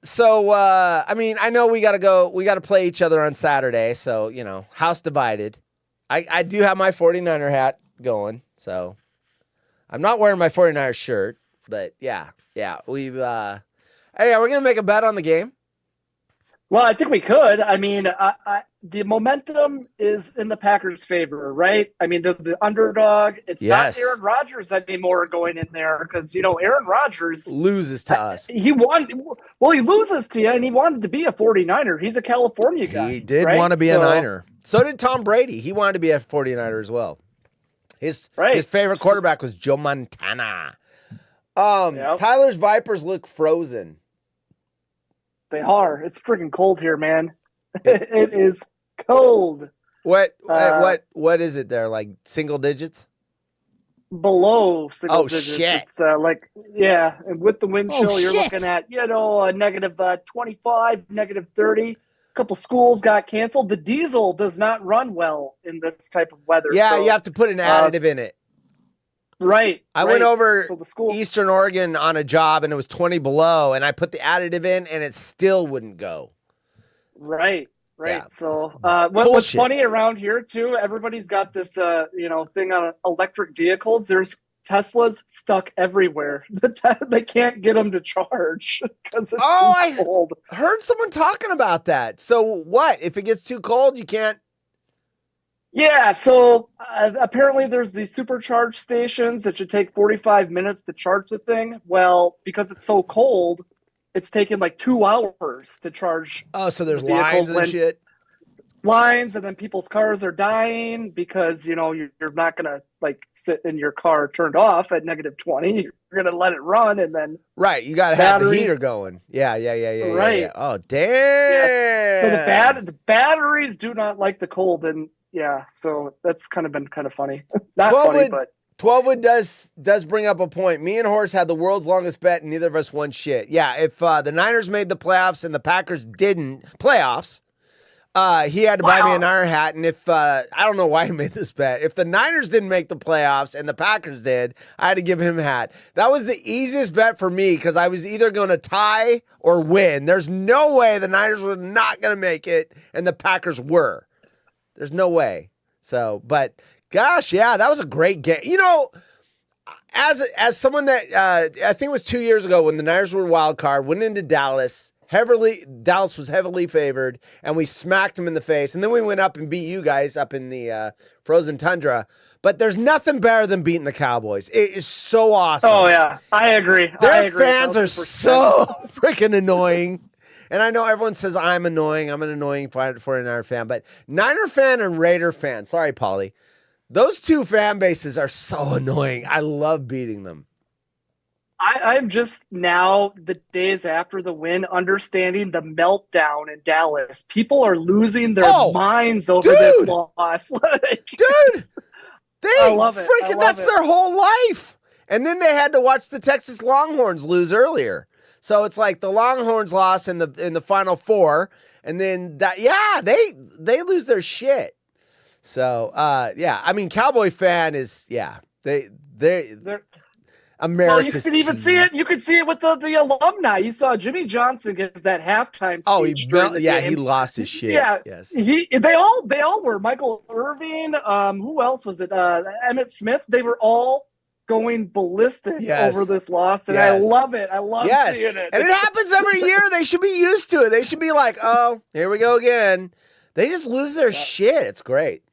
so I mean, I know we got to play each other on Saturday, so, house divided. I do have my 49er hat going, so I'm not wearing my 49er shirt, but yeah, we've hey, we're going to make a bet on the game. Well, I think we could. I mean, the momentum is in the Packers' favor, right? I mean, the underdog. It's not Aaron Rodgers anymore going in there because, Aaron Rodgers loses to us. He loses to you, and he wanted to be a 49er. He's a California guy. He did want to be a Niner. So did Tom Brady. He wanted to be a 49er as well. His favorite quarterback was Joe Montana. Tyler's Vipers look frozen. They are. It's freaking cold here, man. It is cold. What is it there? Like single digits? Below single digits. Shit. It's and with the wind chill, you're looking at, a negative 25, negative 30. A couple schools got canceled. The diesel does not run well in this type of weather. Yeah, you have to put an additive in it. Right. I went over Eastern Oregon on a job and it was 20 below and I put the additive in and it still wouldn't go. Right. Yeah. So what's funny around here too, everybody's got this thing on electric vehicles. There's Teslas stuck everywhere. They can't get them to charge because it's too cold. I heard someone talking about that. So what? If it gets too cold, you can't. Yeah, so apparently there's these supercharge stations that should take 45 minutes to charge the thing. Well, because it's so cold, it's taking like 2 hours to charge. Oh, so there's lines and shit? Lines, and then people's cars are dying because, you're not going to sit in your car turned off at negative 20. You're going to let it run and then. Right, you got to have the heater going. Yeah. Right. Yeah. Oh, damn. Yeah. So the batteries do not like the cold, and yeah, so that's been kind of funny. Not funny, but 12wood does bring up a point. Me and Horse had the world's longest bet, and neither of us won shit. Yeah, if the Niners made the playoffs and the Packers didn't he had to buy me a Niner hat. And if I don't know why he made this bet. If the Niners didn't make the playoffs and the Packers did, I had to give him a hat. That was the easiest bet for me because I was either going to tie or win. There's no way the Niners were not going to make it, and the Packers were. There's no way. So, but gosh, yeah, that was a great game. As someone that I think it was 2 years ago when the Niners were wild card, went into Dallas. Dallas was heavily favored, and we smacked them in the face. And then we went up and beat you guys up in the frozen tundra. But there's nothing better than beating the Cowboys. It is so awesome. Oh yeah, I agree. Their fans are so freaking annoying. And I know everyone says I'm annoying. I'm an annoying 49er fan. But Niner fan and Raider fan, sorry, Paulie, those two fan bases are so annoying. I love beating them. I'm just now, the days after the win, understanding the meltdown in Dallas. People are losing their minds over this loss. Dude, I love it. That's their whole life. And then they had to watch the Texas Longhorns lose earlier. So it's like the Longhorns lost in the Final Four, and then they lose their shit. So I mean, Cowboy fan is they're America's. Well, you can even see it. You could see it with the alumni. You saw Jimmy Johnson give that halftime speech. He lost his shit. Yeah, yes. They all were. Michael Irvin. Who else was it? Emmett Smith. They were all going ballistic over this loss, and I love it. I love seeing it. And it happens every year. They should be used to it. They should be like, oh, here we go again. They just lose their shit. It's great.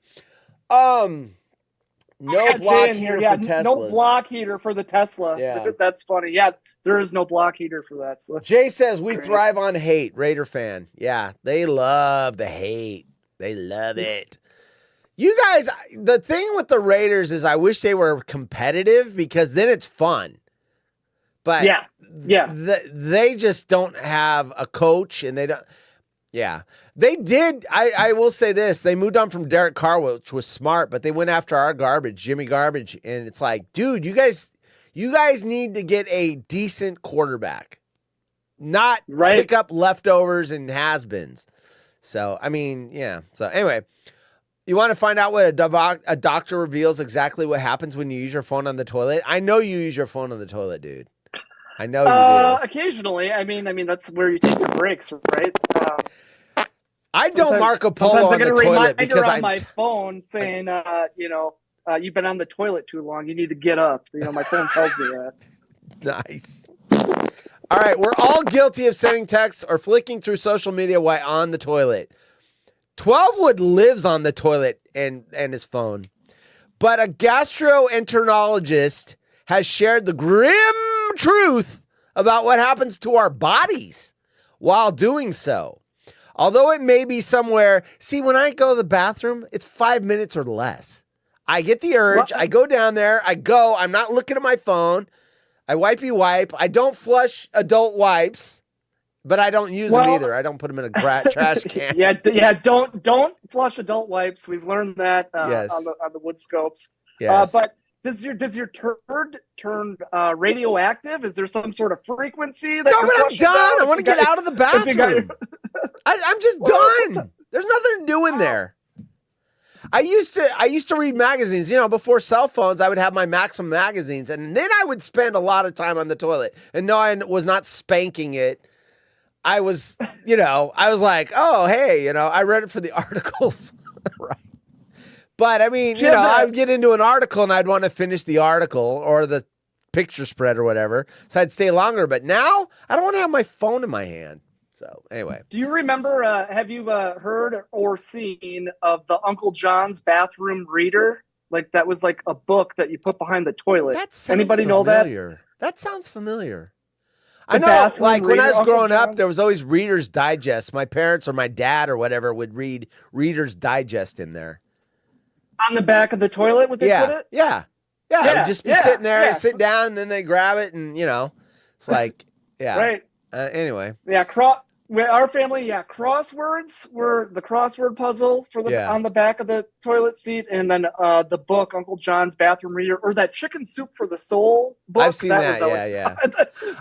No block heater for Tesla. No block heater for the Tesla. Yeah. That's funny. Yeah, there is no block heater for that. So. Jay says, we thrive on hate. Raider fan. Yeah, they love the hate. They love it. You guys, the thing with the Raiders is I wish they were competitive because then it's fun. But they just don't have a coach, and they don't. Yeah, they did. I will say this: they moved on from Derek Carr, which was smart, but they went after our garbage, Jimmy Garbage, and it's like, dude, you guys need to get a decent quarterback, not pick up leftovers and has-beens. So I mean, yeah. So anyway. You want to find out what a doctor reveals exactly what happens when you use your phone on the toilet? I know you use your phone on the toilet, dude. I know you do. Occasionally. I mean, that's where you take your breaks, right? I don't Marco Polo sometimes I on get the a toilet reminder because on my phone saying, you've been on the toilet too long. You need to get up. My phone tells me that. Nice. All right, we're all guilty of sending texts or flicking through social media while on the toilet. 12wood lives on the toilet and his phone. But a gastroenterologist has shared the grim truth about what happens to our bodies while doing so. Although it may be somewhere, see, when I go to the bathroom, it's 5 minutes or less. I get the urge. I go down there. I'm not looking at my phone. I wipe. I don't flush adult wipes, but I don't use them either. I don't put them in a trash can. Yeah. Don't flush adult wipes. We've learned that Yes. on the wood scopes. Yes. But does your turd turn radioactive? Is there some sort of frequency? That No, but I'm done. I want to get out of the bathroom. I'm just done. There's nothing to do in there. I used to read magazines. Before cell phones, I would have my Maxim magazines, and then I would spend a lot of time on the toilet. And no, I was not spanking it. I was, I was like, oh, hey, I read it for the articles, right? But I mean, I'd get into an article and I'd want to finish the article or the picture spread or whatever, so I'd stay longer. But now I don't want to have my phone in my hand. So anyway, do you remember? Have you heard or seen of the Uncle John's bathroom reader? Like that was like a book that you put behind the toilet. Anybody know that? That sounds familiar. I know, like when I was growing up, there was always Reader's Digest. My parents or my dad or whatever would read Reader's Digest in there. On the back of the toilet, would they put it? Yeah. It would just be sitting there, sit down, and then they grab it, and it's like, yeah. Right. Anyway. Yeah, our family, crosswords were the crossword puzzle for on the back of the toilet seat, and then the book Uncle John's Bathroom Reader, or that Chicken Soup for the Soul book. I've seen that.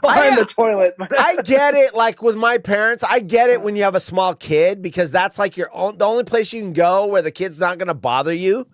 Behind the toilet. I get it. Like with my parents, I get it when you have a small kid because that's like the only place you can go where the kid's not going to bother you.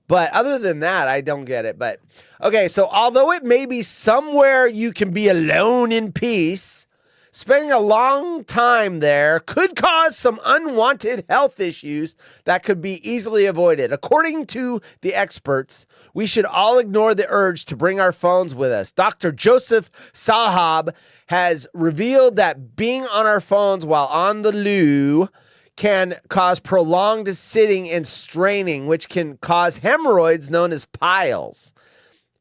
But other than that, I don't get it. But okay, so although it may be somewhere you can be alone in peace, spending a long time there could cause some unwanted health issues that could be easily avoided. According to the experts, we should all ignore the urge to bring our phones with us. Dr. Joseph Sahab has revealed that being on our phones while on the loo can cause prolonged sitting and straining, which can cause hemorrhoids known as piles,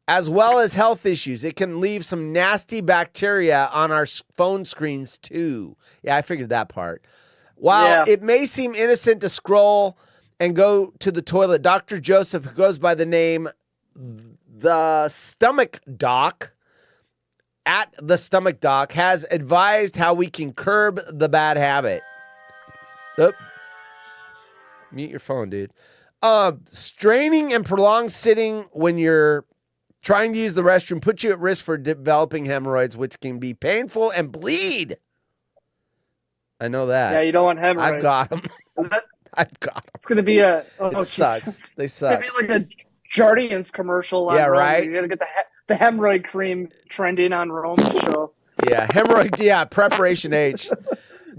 as well as health issues. It can leave some nasty bacteria on our phone screens too. Yeah, I figured that part. While it may seem innocent to scroll and go to the toilet, Dr. Joseph, who goes by the name The Stomach Doc, at The Stomach Doc, has advised how we can curb the bad habit. Mute your phone, dude. Straining and prolonged sitting when you're trying to use the restroom puts you at risk for developing hemorrhoids, which can be painful and bleed. I know that. Yeah, you don't want hemorrhoids. I've got them. I've got them. It's going to be it sucks. Jesus. They suck. It's going to be like a Jardiance commercial. Yeah, right? You're going to get the hemorrhoid cream trending on Roman's show. Yeah, hemorrhoid. Yeah, Preparation H.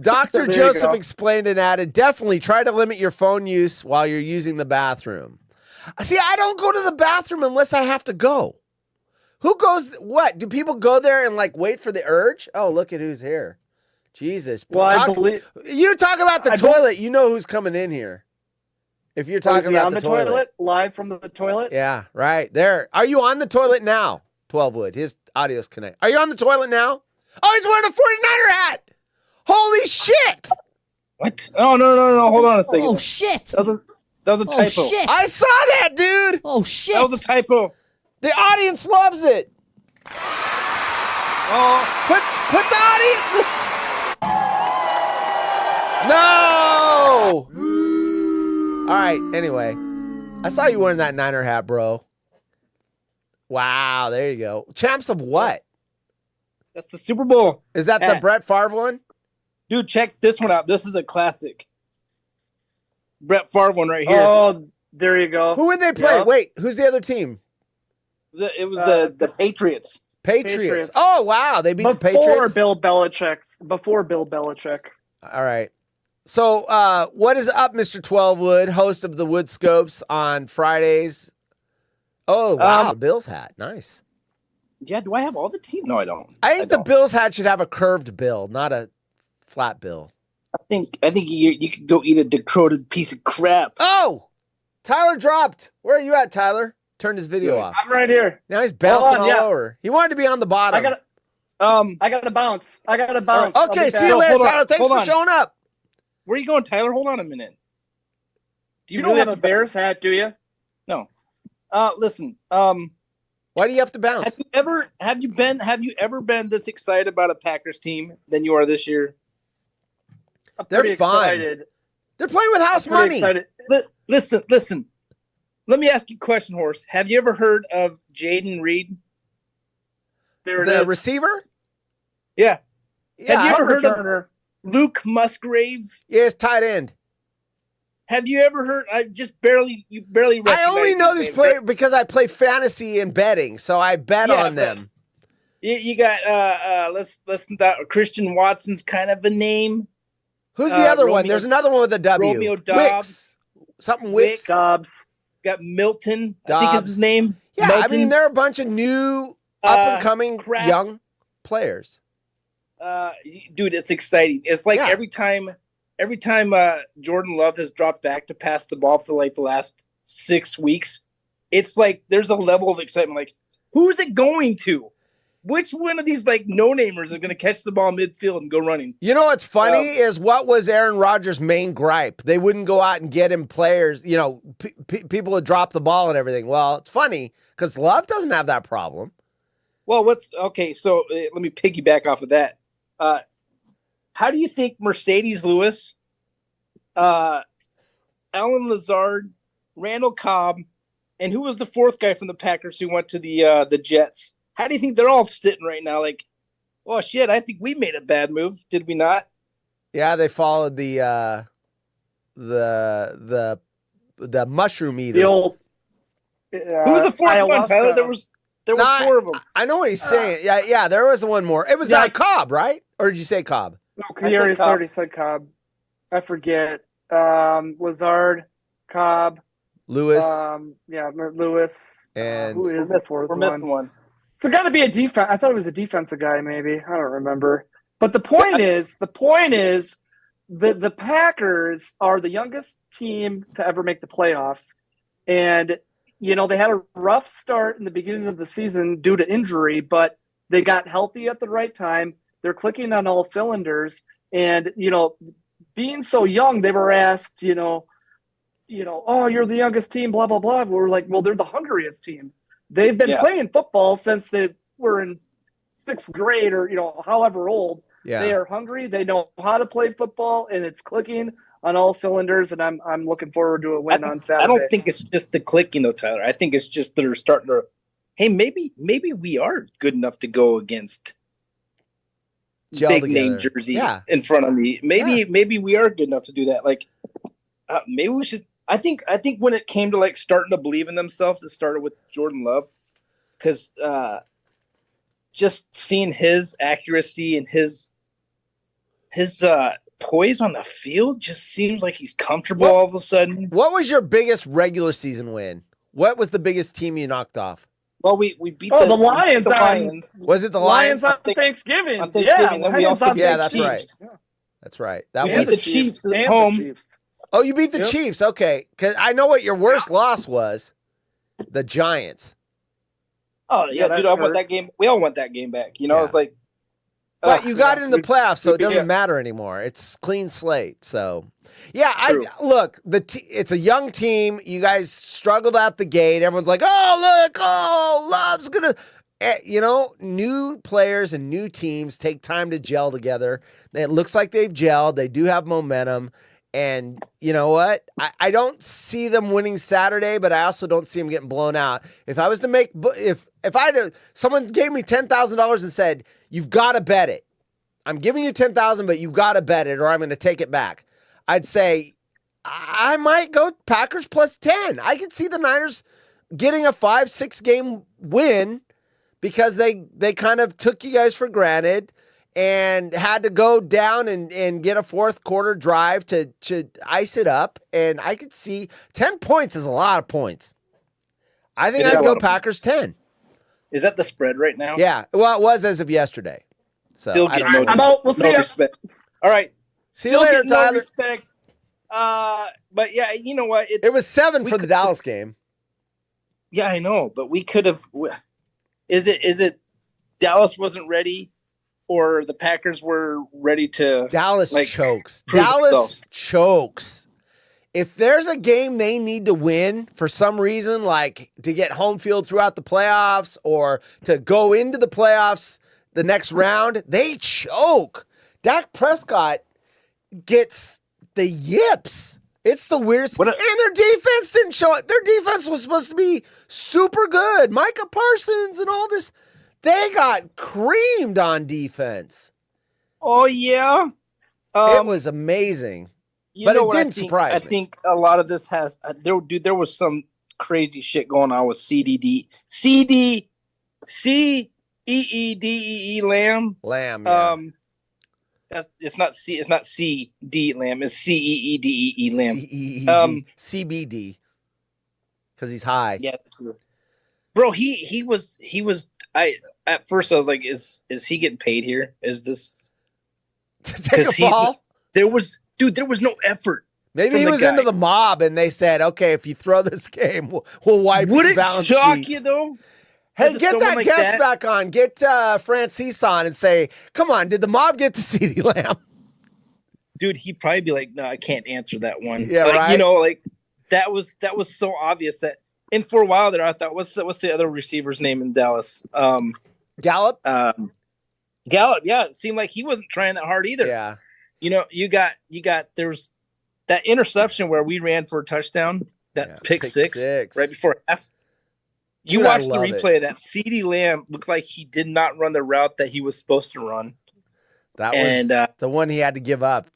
Dr. Joseph explained and added, definitely try to limit your phone use while you're using the bathroom. See, I don't go to the bathroom unless I have to go. Who goes? What? Do people go there and like wait for the urge? Oh, look at who's here. Jesus. Well, you talk about the toilet, you know who's coming in here. If you're talking about on the toilet, live from the toilet. Yeah, right there. Are you on the toilet now? 12wood. His audio's connected. Are you on the toilet now? Oh, he's wearing a 49er hat. Holy shit! What? Oh, no. Hold on a second. Oh, shit. That was a typo. Oh, shit. I saw that, dude. Oh, shit. That was a typo. The audience loves it. Oh. Put the audience. No. All right. Anyway, I saw you wearing that Niner hat, bro. Wow. There you go. Champs of what? That's the Super Bowl. Is that the Brett Favre one? Dude, check this one out. This is a classic. Brett Favre one right here. Oh, there you go. Who would they play? Yep. Wait, who's the other team? It was the Patriots. Patriots. Oh, wow. They beat the Before Patriots? Bill Belichick. All right. So what is up, Mr. 12 Wood, host of the Wood Scopes on Fridays? Oh, wow. The Bills hat. Nice. Yeah, do I have all the team? No, I don't. I think the Bills hat should have a curved bill, not a flat bill. I think you could go eat a decrowed piece of crap. Oh! Tyler dropped. Where are you at, Tyler? Turned his video off. I'm right here. Now he's bouncing all yeah. over. He wanted to be on the bottom. I got to bounce. Okay, see you later, Tyler. Thanks for showing up. Where are you going, Tyler? Hold on a minute. Do you don't have a Bears hat, do you? No. Listen. Why do you have to bounce? Have you ever been this excited about a Packers team than you are this year? They're fun. Excited. They're playing with house money. Listen. Let me ask you a question, Horse. Have you ever heard of Jaden Reed? The receiver? Yeah. Yeah. Have you ever heard of Luke Musgrave? Yes, tight end. Have you ever heard? You barely. I only know these players because I play fantasy and betting, so I bet on them. You got let's Christian Watson's kind of a name. Who's the other one? There's another one with a W. Romeo Dobbs. Wicks. Dobbs. Got Milton. Dobbs. I think is his name. Yeah, Milton. I mean there are a bunch of new up and coming young players. Dude, it's exciting. It's like every time Jordan Love has dropped back to pass the ball for like the last 6 weeks, it's like there's a level of excitement. Like, who's it going to? Which one of these like no-namers is going to catch the ball midfield and go running? You know what's funny is what was Aaron Rodgers' main gripe? They wouldn't go out and get him players. You know, people would drop the ball and everything. Well, it's funny because Love doesn't have that problem. Well, so let me piggyback off of that. How do you think Mercedes Lewis, Alan Lazard, Randall Cobb, and who was the fourth guy from the Packers who went to the Jets? How do you think they're all sitting right now? Like, oh shit, I think we made a bad move. Did we not? Yeah, they followed the mushroom eater. The old. Who was the fourth one, Tyler? There was 4 of them. I know what he's saying. Yeah, there was one more. It was Cobb, right? Or did you say Cobb? No, he already said Cobb. I forget. Lazard, Cobb, Lewis. Lewis. And who is the fourth one? We're missing one. So got to be a defense. I thought it was a defensive guy, maybe. I don't remember. But the point is, the Packers are the youngest team to ever make the playoffs, and they had a rough start in the beginning of the season due to injury, but they got healthy at the right time. They're clicking on all cylinders, and being so young, they were asked, oh, you're the youngest team, blah blah blah. We're like, well, they're the hungriest team. They've been playing football since they were in 6th grade or, however old. Yeah. They are hungry. They know how to play football, and it's clicking on all cylinders, and I'm looking forward to a win on Saturday. I don't think it's just the clicking, though, Tyler. I think it's just they're starting to, hey, maybe we are good enough to go against big-name jersey in front of me. Maybe we are good enough to do that. Like, maybe we should – I think when it came to like starting to believe in themselves, it started with Jordan Love, because just seeing his accuracy and his poise on the field just seems like he's comfortable all of a sudden. What was your biggest regular season win? What was the biggest team you knocked off? Well, we beat the Lions. Was it the Lions? On Thanksgiving. Yeah, that's right. Yeah. That's right. That was the Chiefs at home. Oh, you beat the Chiefs. Okay. Because I know what your worst loss was. The Giants. Oh, yeah, dude, I want that game. We all want that game back. It's like. But you got it in the playoffs, so it doesn't matter anymore. It's clean slate. So, look, it's a young team. You guys struggled out the gate. Everyone's like, Love's going to. New players and new teams take time to gel together. It looks like they've gelled. They do have momentum. And you know what? I don't see them winning Saturday, but I also don't see them getting blown out. If I was to make, if someone gave me $10,000 and said, you've got to bet it. I'm giving you $10,000, but you got to bet it or I'm going to take it back. I'd say I might go Packers plus 10. I can see the Niners getting a 5-6 game win because they kind of took you guys for granted and had to go down and get a fourth quarter drive to ice it up. And I could see 10 points is a lot of points. I think I'd go Packers 10. Is that the spread right now? Yeah. Well, it was as of yesterday. So Still I getting don't know. I'm out. We'll see ya. respect. All right. See you later, No Tyler. respect. But yeah, you know what? It was 7 for the Dallas game. Yeah, I know, but we could have. Is it Dallas wasn't ready, or the Packers were ready to? Dallas like, chokes. prove Dallas themselves? chokes. If there's a game they need to win for some reason, like to get home field throughout the playoffs or to go into the playoffs the next round, they choke. Dak Prescott gets the yips. It's the weirdest. And their defense didn't show it. Their defense was supposed to be super good. Micah Parsons and all this. They got creamed on defense. Oh yeah, it was amazing. But it didn't surprise me. I think a lot of this has there was some crazy shit going on with CEEDE Lamb. Lamb. Yeah. It's not CD Lamb. It's CEEDE Lamb. CBD. Because he's high. Yeah, bro. He was. At first I was like, is he getting paid here? Is this to take a fall? There was no effort. Maybe he was into the mob, and they said, "Okay, if you throw this game, we'll wipe your balance sheet." Would it shock you though? Hey, get that like guest back on. Get Francis on and say, "Come on, did the mob get to CeeDee Lamb?" Dude, he'd probably be like, "No, I can't answer that one." Yeah, like, right. You know, like that was so obvious that. And for a while there, I thought, what's the other receiver's name in Dallas? Gallup. Gallup. Yeah, it seemed like he wasn't trying that hard either. Yeah. You know, you got there's that interception where we ran for a touchdown. That pick six right before half. You Dude, watched the replay of that. CeeDee Lamb looked like he did not run the route that he was supposed to run. That was the one he had to give up,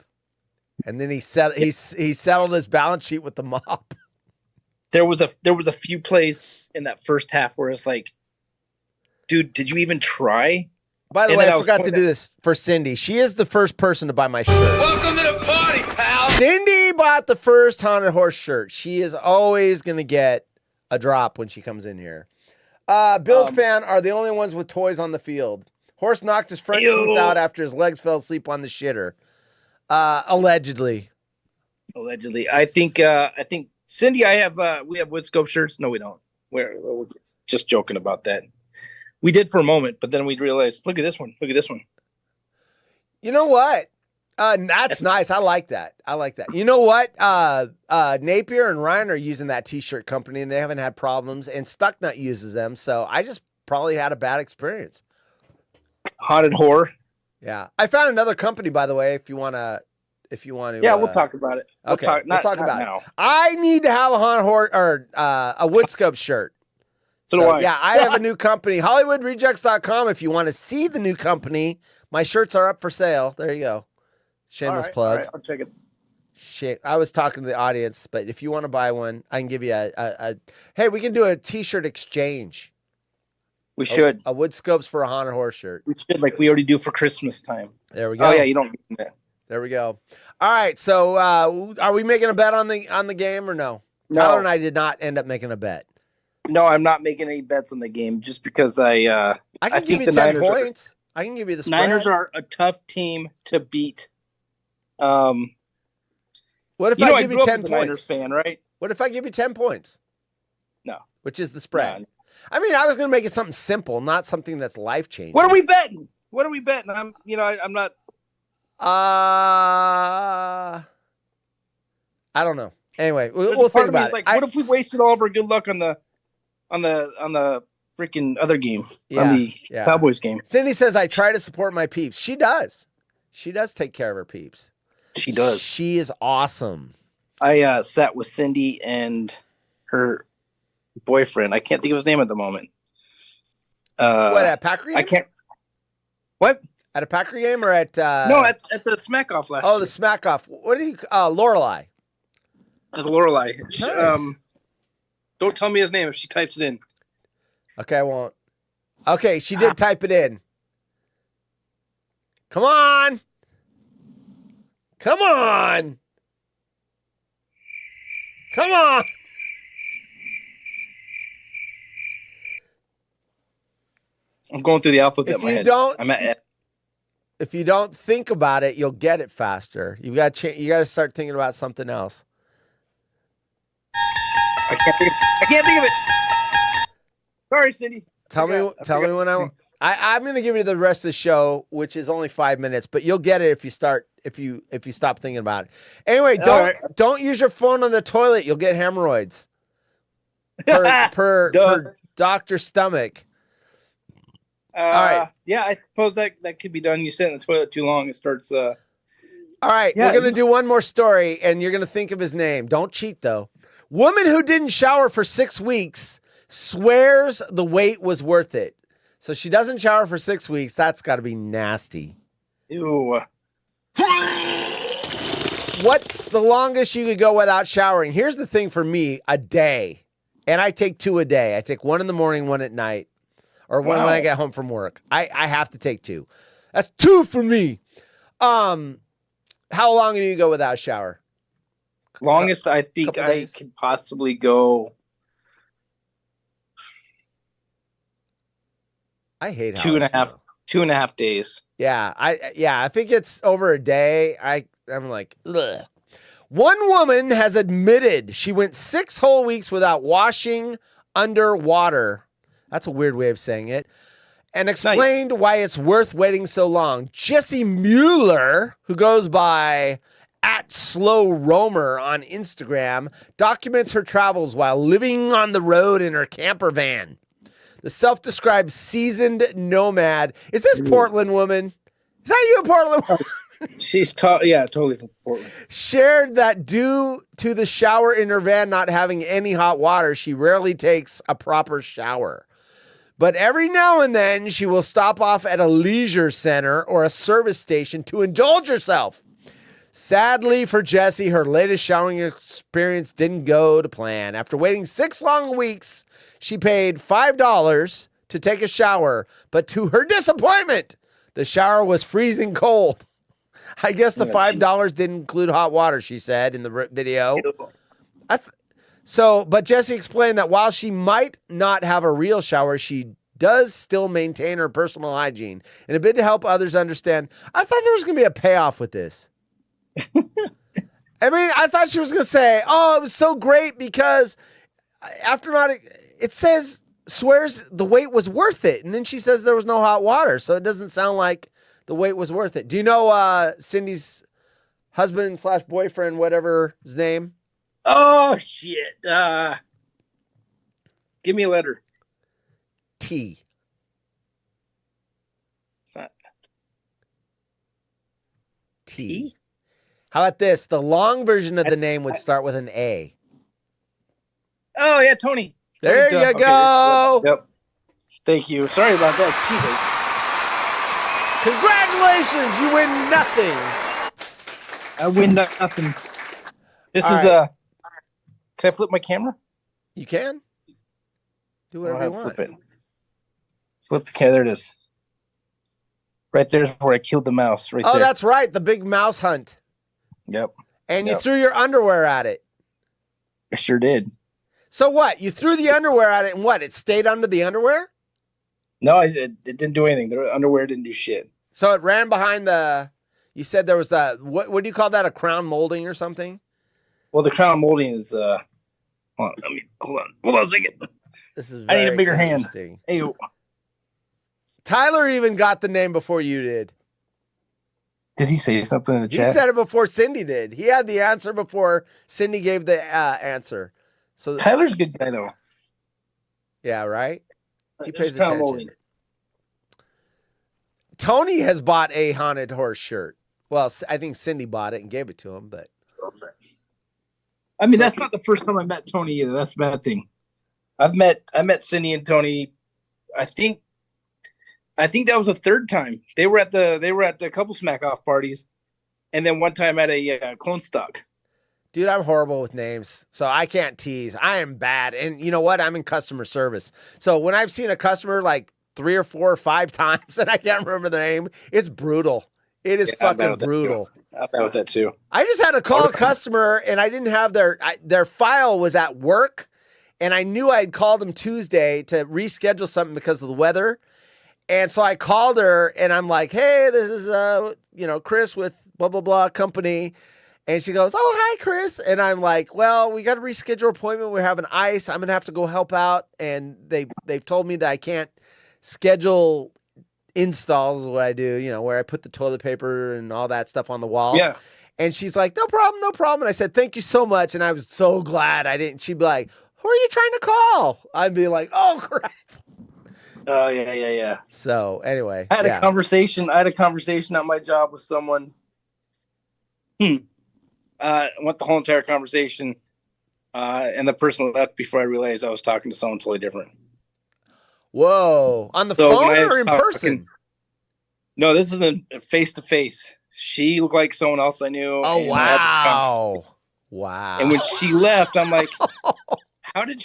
and then he settled his balance sheet with the mob. There was a few plays in that first half where it's like, dude, did you even try? By the way, I forgot to do this for Cindy. She is the first person to buy my shirt. Welcome to the party, pal. Cindy bought the first Haunted Horse shirt. She is always going to get a drop when she comes in here. Bills fan are the only ones with toys on the field. Horse knocked his front teeth out after his legs fell asleep on the shitter. Allegedly. I think Cindy, we have Woodscope shirts. No, we don't. We're just joking about that. We did for a moment, but then we realized, look at this one. Look at this one. You know what? That's nice. I like that. You know what? Napier and Ryan are using that t-shirt company, and they haven't had problems, and Stucknut uses them. So I just probably had a bad experience. Haunted Horror. Yeah. I found another company, by the way, if you want to. Yeah, we'll talk about it. We'll talk about it. I need to have a Haunted Horror or a Woodscope shirt. So do I. Yeah, I have a new company, HollywoodRejects.com. If you want to see the new company, my shirts are up for sale. There you go. Shameless plug. All right, I'll check it. Shit, I was talking to the audience, but if you want to buy one, I can give you hey, we can do a t-shirt exchange. We should. A Woodscopes for a Haunted Horse shirt. We should, like we already do for Christmas time. There we go. Oh yeah, you don't need that. There we go. All right, so are we making a bet on the game or no? No. Tyler and I did not end up making a bet. No, I'm not making any bets on the game just because I can give think you the 10 Niners points. I can give you the spread. Niners are a tough team to beat. What if I give you 10 points? Niners fan, right? What if I give you 10 points? No. Which is the spread? No. I mean, I was going to make it something simple, not something that's life-changing. What are we betting? I'm not. I don't know. Anyway, we'll think about it. Like, what if we wasted all of our good luck on the freaking other game, on the Cowboys game? Cindy says I try to support my peeps. She does. She does take care of her peeps. She does. She is awesome. I sat with Cindy and her boyfriend. I can't think of his name at the moment. What, at Packer game? I can't. What? At a Packer game or at? No, at the Smack Off last. Oh, the Smack Off. What do you? Lorelei. At Lorelei. Nice. Don't tell me his name if she types it in. Okay, I won't. Okay, she did type it in. Come on. Come on. Come on. I'm going through the alphabet in my head. I'm at F. If you don't think about it, you'll get it faster. You got to start thinking about something else. I can't think of it. Sorry, Cindy. Tell me when I'm going to give you the rest of the show, which is only 5 minutes, but you'll get it if you stop thinking about it. Anyway, don't use your phone on the toilet. You'll get hemorrhoids. Per Dr. Stomach. All right. Yeah, I suppose that could be done. You sit in the toilet too long, it starts. All right, we're going to do one more story, and you're going to think of his name. Don't cheat, though. Woman who didn't shower for 6 weeks swears the wait was worth it. So she doesn't shower for 6 weeks. That's got to be nasty. Ew. What's the longest you could go without showering? Here's the thing for me, a day. And I take 2 a day. I take 1 in the morning, 1 at night. Or one when I get home from work. I have to take 2. That's 2 for me. How long do you go without a shower? Longest I think I could possibly go. I hate how 2.5 days. Yeah, I think it's over a day. I'm like, ugh. One woman has admitted she went 6 whole weeks without washing underwater. That's a weird way of saying it. And explained why it's worth waiting so long. Jessie Mueller, who goes by @SlowRoamer on Instagram, documents her travels while living on the road in her camper van. The self-described seasoned nomad. Is this Portland woman? Is that you, Portland woman? She's totally from Portland. Shared that due to the shower in her van not having any hot water, she rarely takes a proper shower. But every now and then, she will stop off at a leisure center or a service station to indulge herself. Sadly for Jessie, her latest showering experience didn't go to plan. After waiting 6 long weeks, she paid $5 to take a shower. But to her disappointment, the shower was freezing cold. I guess the $5 didn't include hot water, she said in the video. But Jessie explained that while she might not have a real shower, she does still maintain her personal hygiene. In a bid to help others understand, I thought there was going to be a payoff with this. I thought she was going to say, oh, it was so great because it says, swears the wait was worth it. And then she says there was no hot water. So it doesn't sound like the wait was worth it. Do you know Cindy's husband / boyfriend, whatever his name? Oh, shit. Give me a letter. T. It's not. T? How about this? The long version of the name would start with an A. Oh, yeah, Tony. There you go. Yep. Thank you. Sorry about that. Congratulations. You win nothing. I win nothing. This is Can I flip my camera? You can. Do whatever you want. Flip it. Flip the camera. There it is. Right there's where I killed the mouse. Right there. Oh, that's right. The big mouse hunt. Yep. And you threw your underwear at it. I sure did. So what? You threw the underwear at it and what? It stayed under the underwear? No, it didn't do anything. The underwear didn't do shit. So it ran behind you said there was what do you call that? A crown molding or something? Well, the crown molding is, hold on a second. This is I need a bigger hand. Hey, Tyler even got the name before you did. Did he say something in the chat? He said it before Cindy did. He had the answer before Cindy gave the answer. So Tyler's a good guy, though. Yeah, right? He pays attention. Molding. Tony has bought a haunted horse shirt. Well, I think Cindy bought it and gave it to him, but... I mean, that's not the first time I met Tony either. That's a bad thing. I met Cindy and Tony. I think that was the third time. They were at a couple smack off parties, and then one time at a clone stock. Dude, I'm horrible with names, so I can't tease. I am bad, and you know what? I'm in customer service, so when I've seen a customer like 3 or 4 or 5 times, and I can't remember the name. It's brutal. It is fucking brutal. I'm bad with that too. I just had to call a customer, and I didn't have their file was at work, and I knew I'd called them Tuesday to reschedule something because of the weather. And so I called her, and I'm like, hey, this is, Chris with blah, blah, blah company. And she goes, oh, hi, Chris. And I'm like, well, we got to reschedule an appointment. We're having ice. I'm going to have to go help out. And they've told me that I can't schedule installs is what I do, where I put the toilet paper and all that stuff on the wall. Yeah. And she's like, no problem, no problem. And I said, thank you so much. And I was so glad I didn't. She'd be like, who are you trying to call? I'd be like, oh, crap. Oh, yeah. So anyway, I had a conversation at my job with someone. I went the whole entire conversation, and the person left before I realized I was talking to someone totally different. Whoa. On the phone or in person? No, this is a face-to-face. She looked like someone else I knew. Oh, wow. Wow. And when she left, I'm like, how did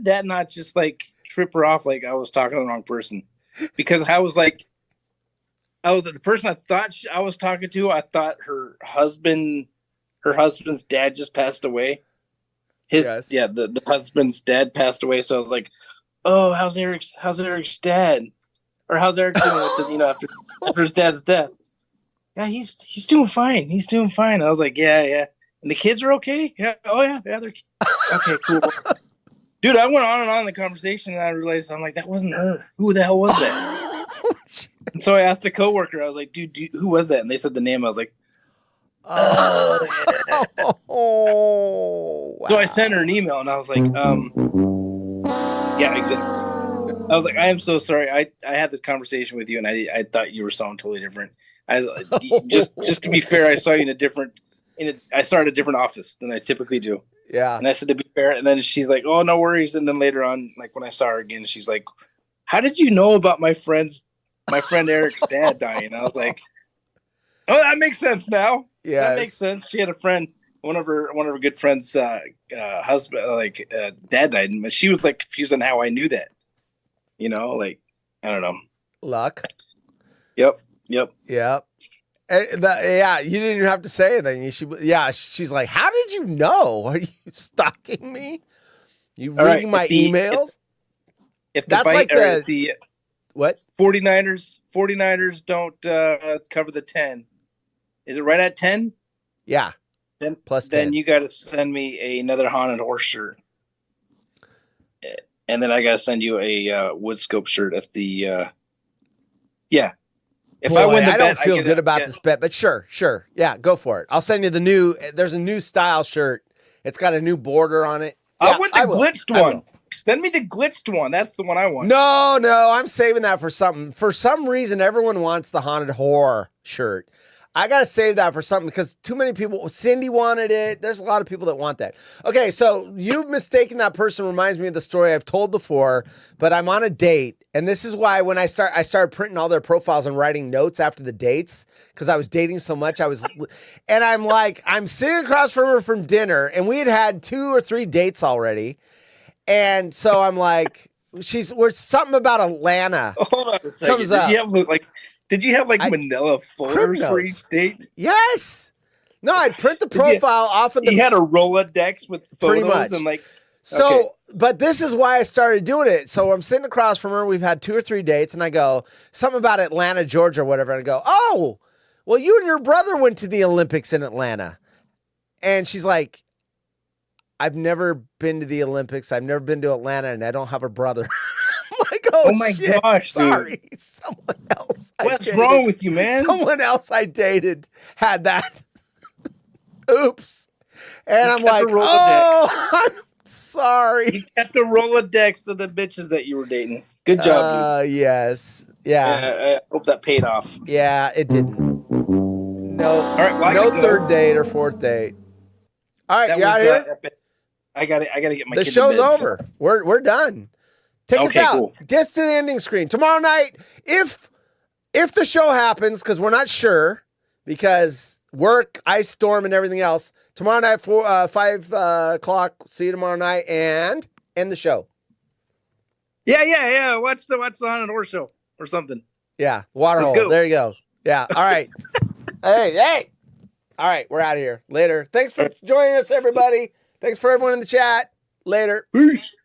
that not just like trip her off like I was talking to the wrong person? Because the person I thought I was talking to, I thought her husband's dad just passed away. The husband's dad passed away. So I was like, oh, how's Eric's dad? Or how's Eric doing with after his dad's death? Yeah, he's doing fine. He's doing fine. I was like, yeah. And the kids are okay? Yeah. Oh yeah, they're okay, cool. Dude, I went on and on in the conversation, and I realized I'm like, that wasn't her. Who the hell was that? And so I asked a coworker. I was like, dude, who was that? And they said the name. I was like, oh, yeah. Wow. So I sent her an email, and I was like, yeah, exactly. I was like, I am so sorry. I had this conversation with you, and I thought you were someone totally different. Just to be fair, I saw you I started a different office than I typically do. Yeah. And I said, to be fair, and then she's like, oh, no worries. And then later on, like when I saw her again, she's like, how did you know about my friend Eric's dad dying? I was like, oh, that makes sense now. Yeah, that makes sense. She had a friend, one of her good friends' husband, dad died, and she was like confused on how I knew that. I don't know. Luck. Yep. You didn't even have to say anything. She's like, how did you know? Are you stalking me? You reading my emails? If that's like the what? 49ers don't cover the 10. Is it right at 10? Yeah. Then plus 10. Then you got to send me another Haunted Horse shirt. And then I got to send you a Woodscope shirt if the If I win the bet, don't feel good about this bet, but sure. Yeah, go for it. I'll send you there's a new style shirt. It's got a new border on it. Yeah, I want the glitched one. Send me the glitched one. That's the one I want. No, I'm saving that for something. For some reason, everyone wants the Haunted Horror shirt. I got to save that for something because too many people, Cindy wanted it. There's a lot of people that want that. Okay, so you mistaking that person reminds me of the story I've told before, but I'm on a date. And this is why when I started printing all their profiles and writing notes after the dates because I was dating so much. And I'm like, I'm sitting across from her from dinner and we had 2 or 3 dates already. And so I'm like, we're something about Atlanta. Hold on a second. Did you have manila folders for each date? Yes. No, I'd print the profile off of the. You had a Rolodex with photos and But this is why I started doing it. So I'm sitting across from her. We've had 2 or 3 dates, and I go something about Atlanta, Georgia, or whatever. And I go, oh, well, you and your brother went to the Olympics in Atlanta, and she's like, I've never been to the Olympics. I've never been to Atlanta, and I don't have a brother. I'm like, oh my gosh, sorry. Dude. Someone else. What's wrong with you, man? Someone else I dated had that. Oops. And I'm like, oh, I'm sorry. You kept the Rolodex of the bitches that you were dating. Good job, dude. Yes. Yeah. I hope that paid off. Yeah, it didn't. No. All right, well, no third date or fourth date. All right, you out here? I gotta get my The kid show's to bed, over. So. We're done. Take us out. Cool. Get us to the ending screen. Tomorrow night, if the show happens, because we're not sure, because work, ice storm, and everything else, tomorrow night, 5 o'clock, see you tomorrow night, and end the show. Yeah. Watch the Haunted Horse Show or something. Yeah, Waterhole. Let's go. There you go. Yeah. All right. hey. All right, we're out of here. Later. Thanks for joining us, everybody. Thanks for everyone in the chat. Later. Peace.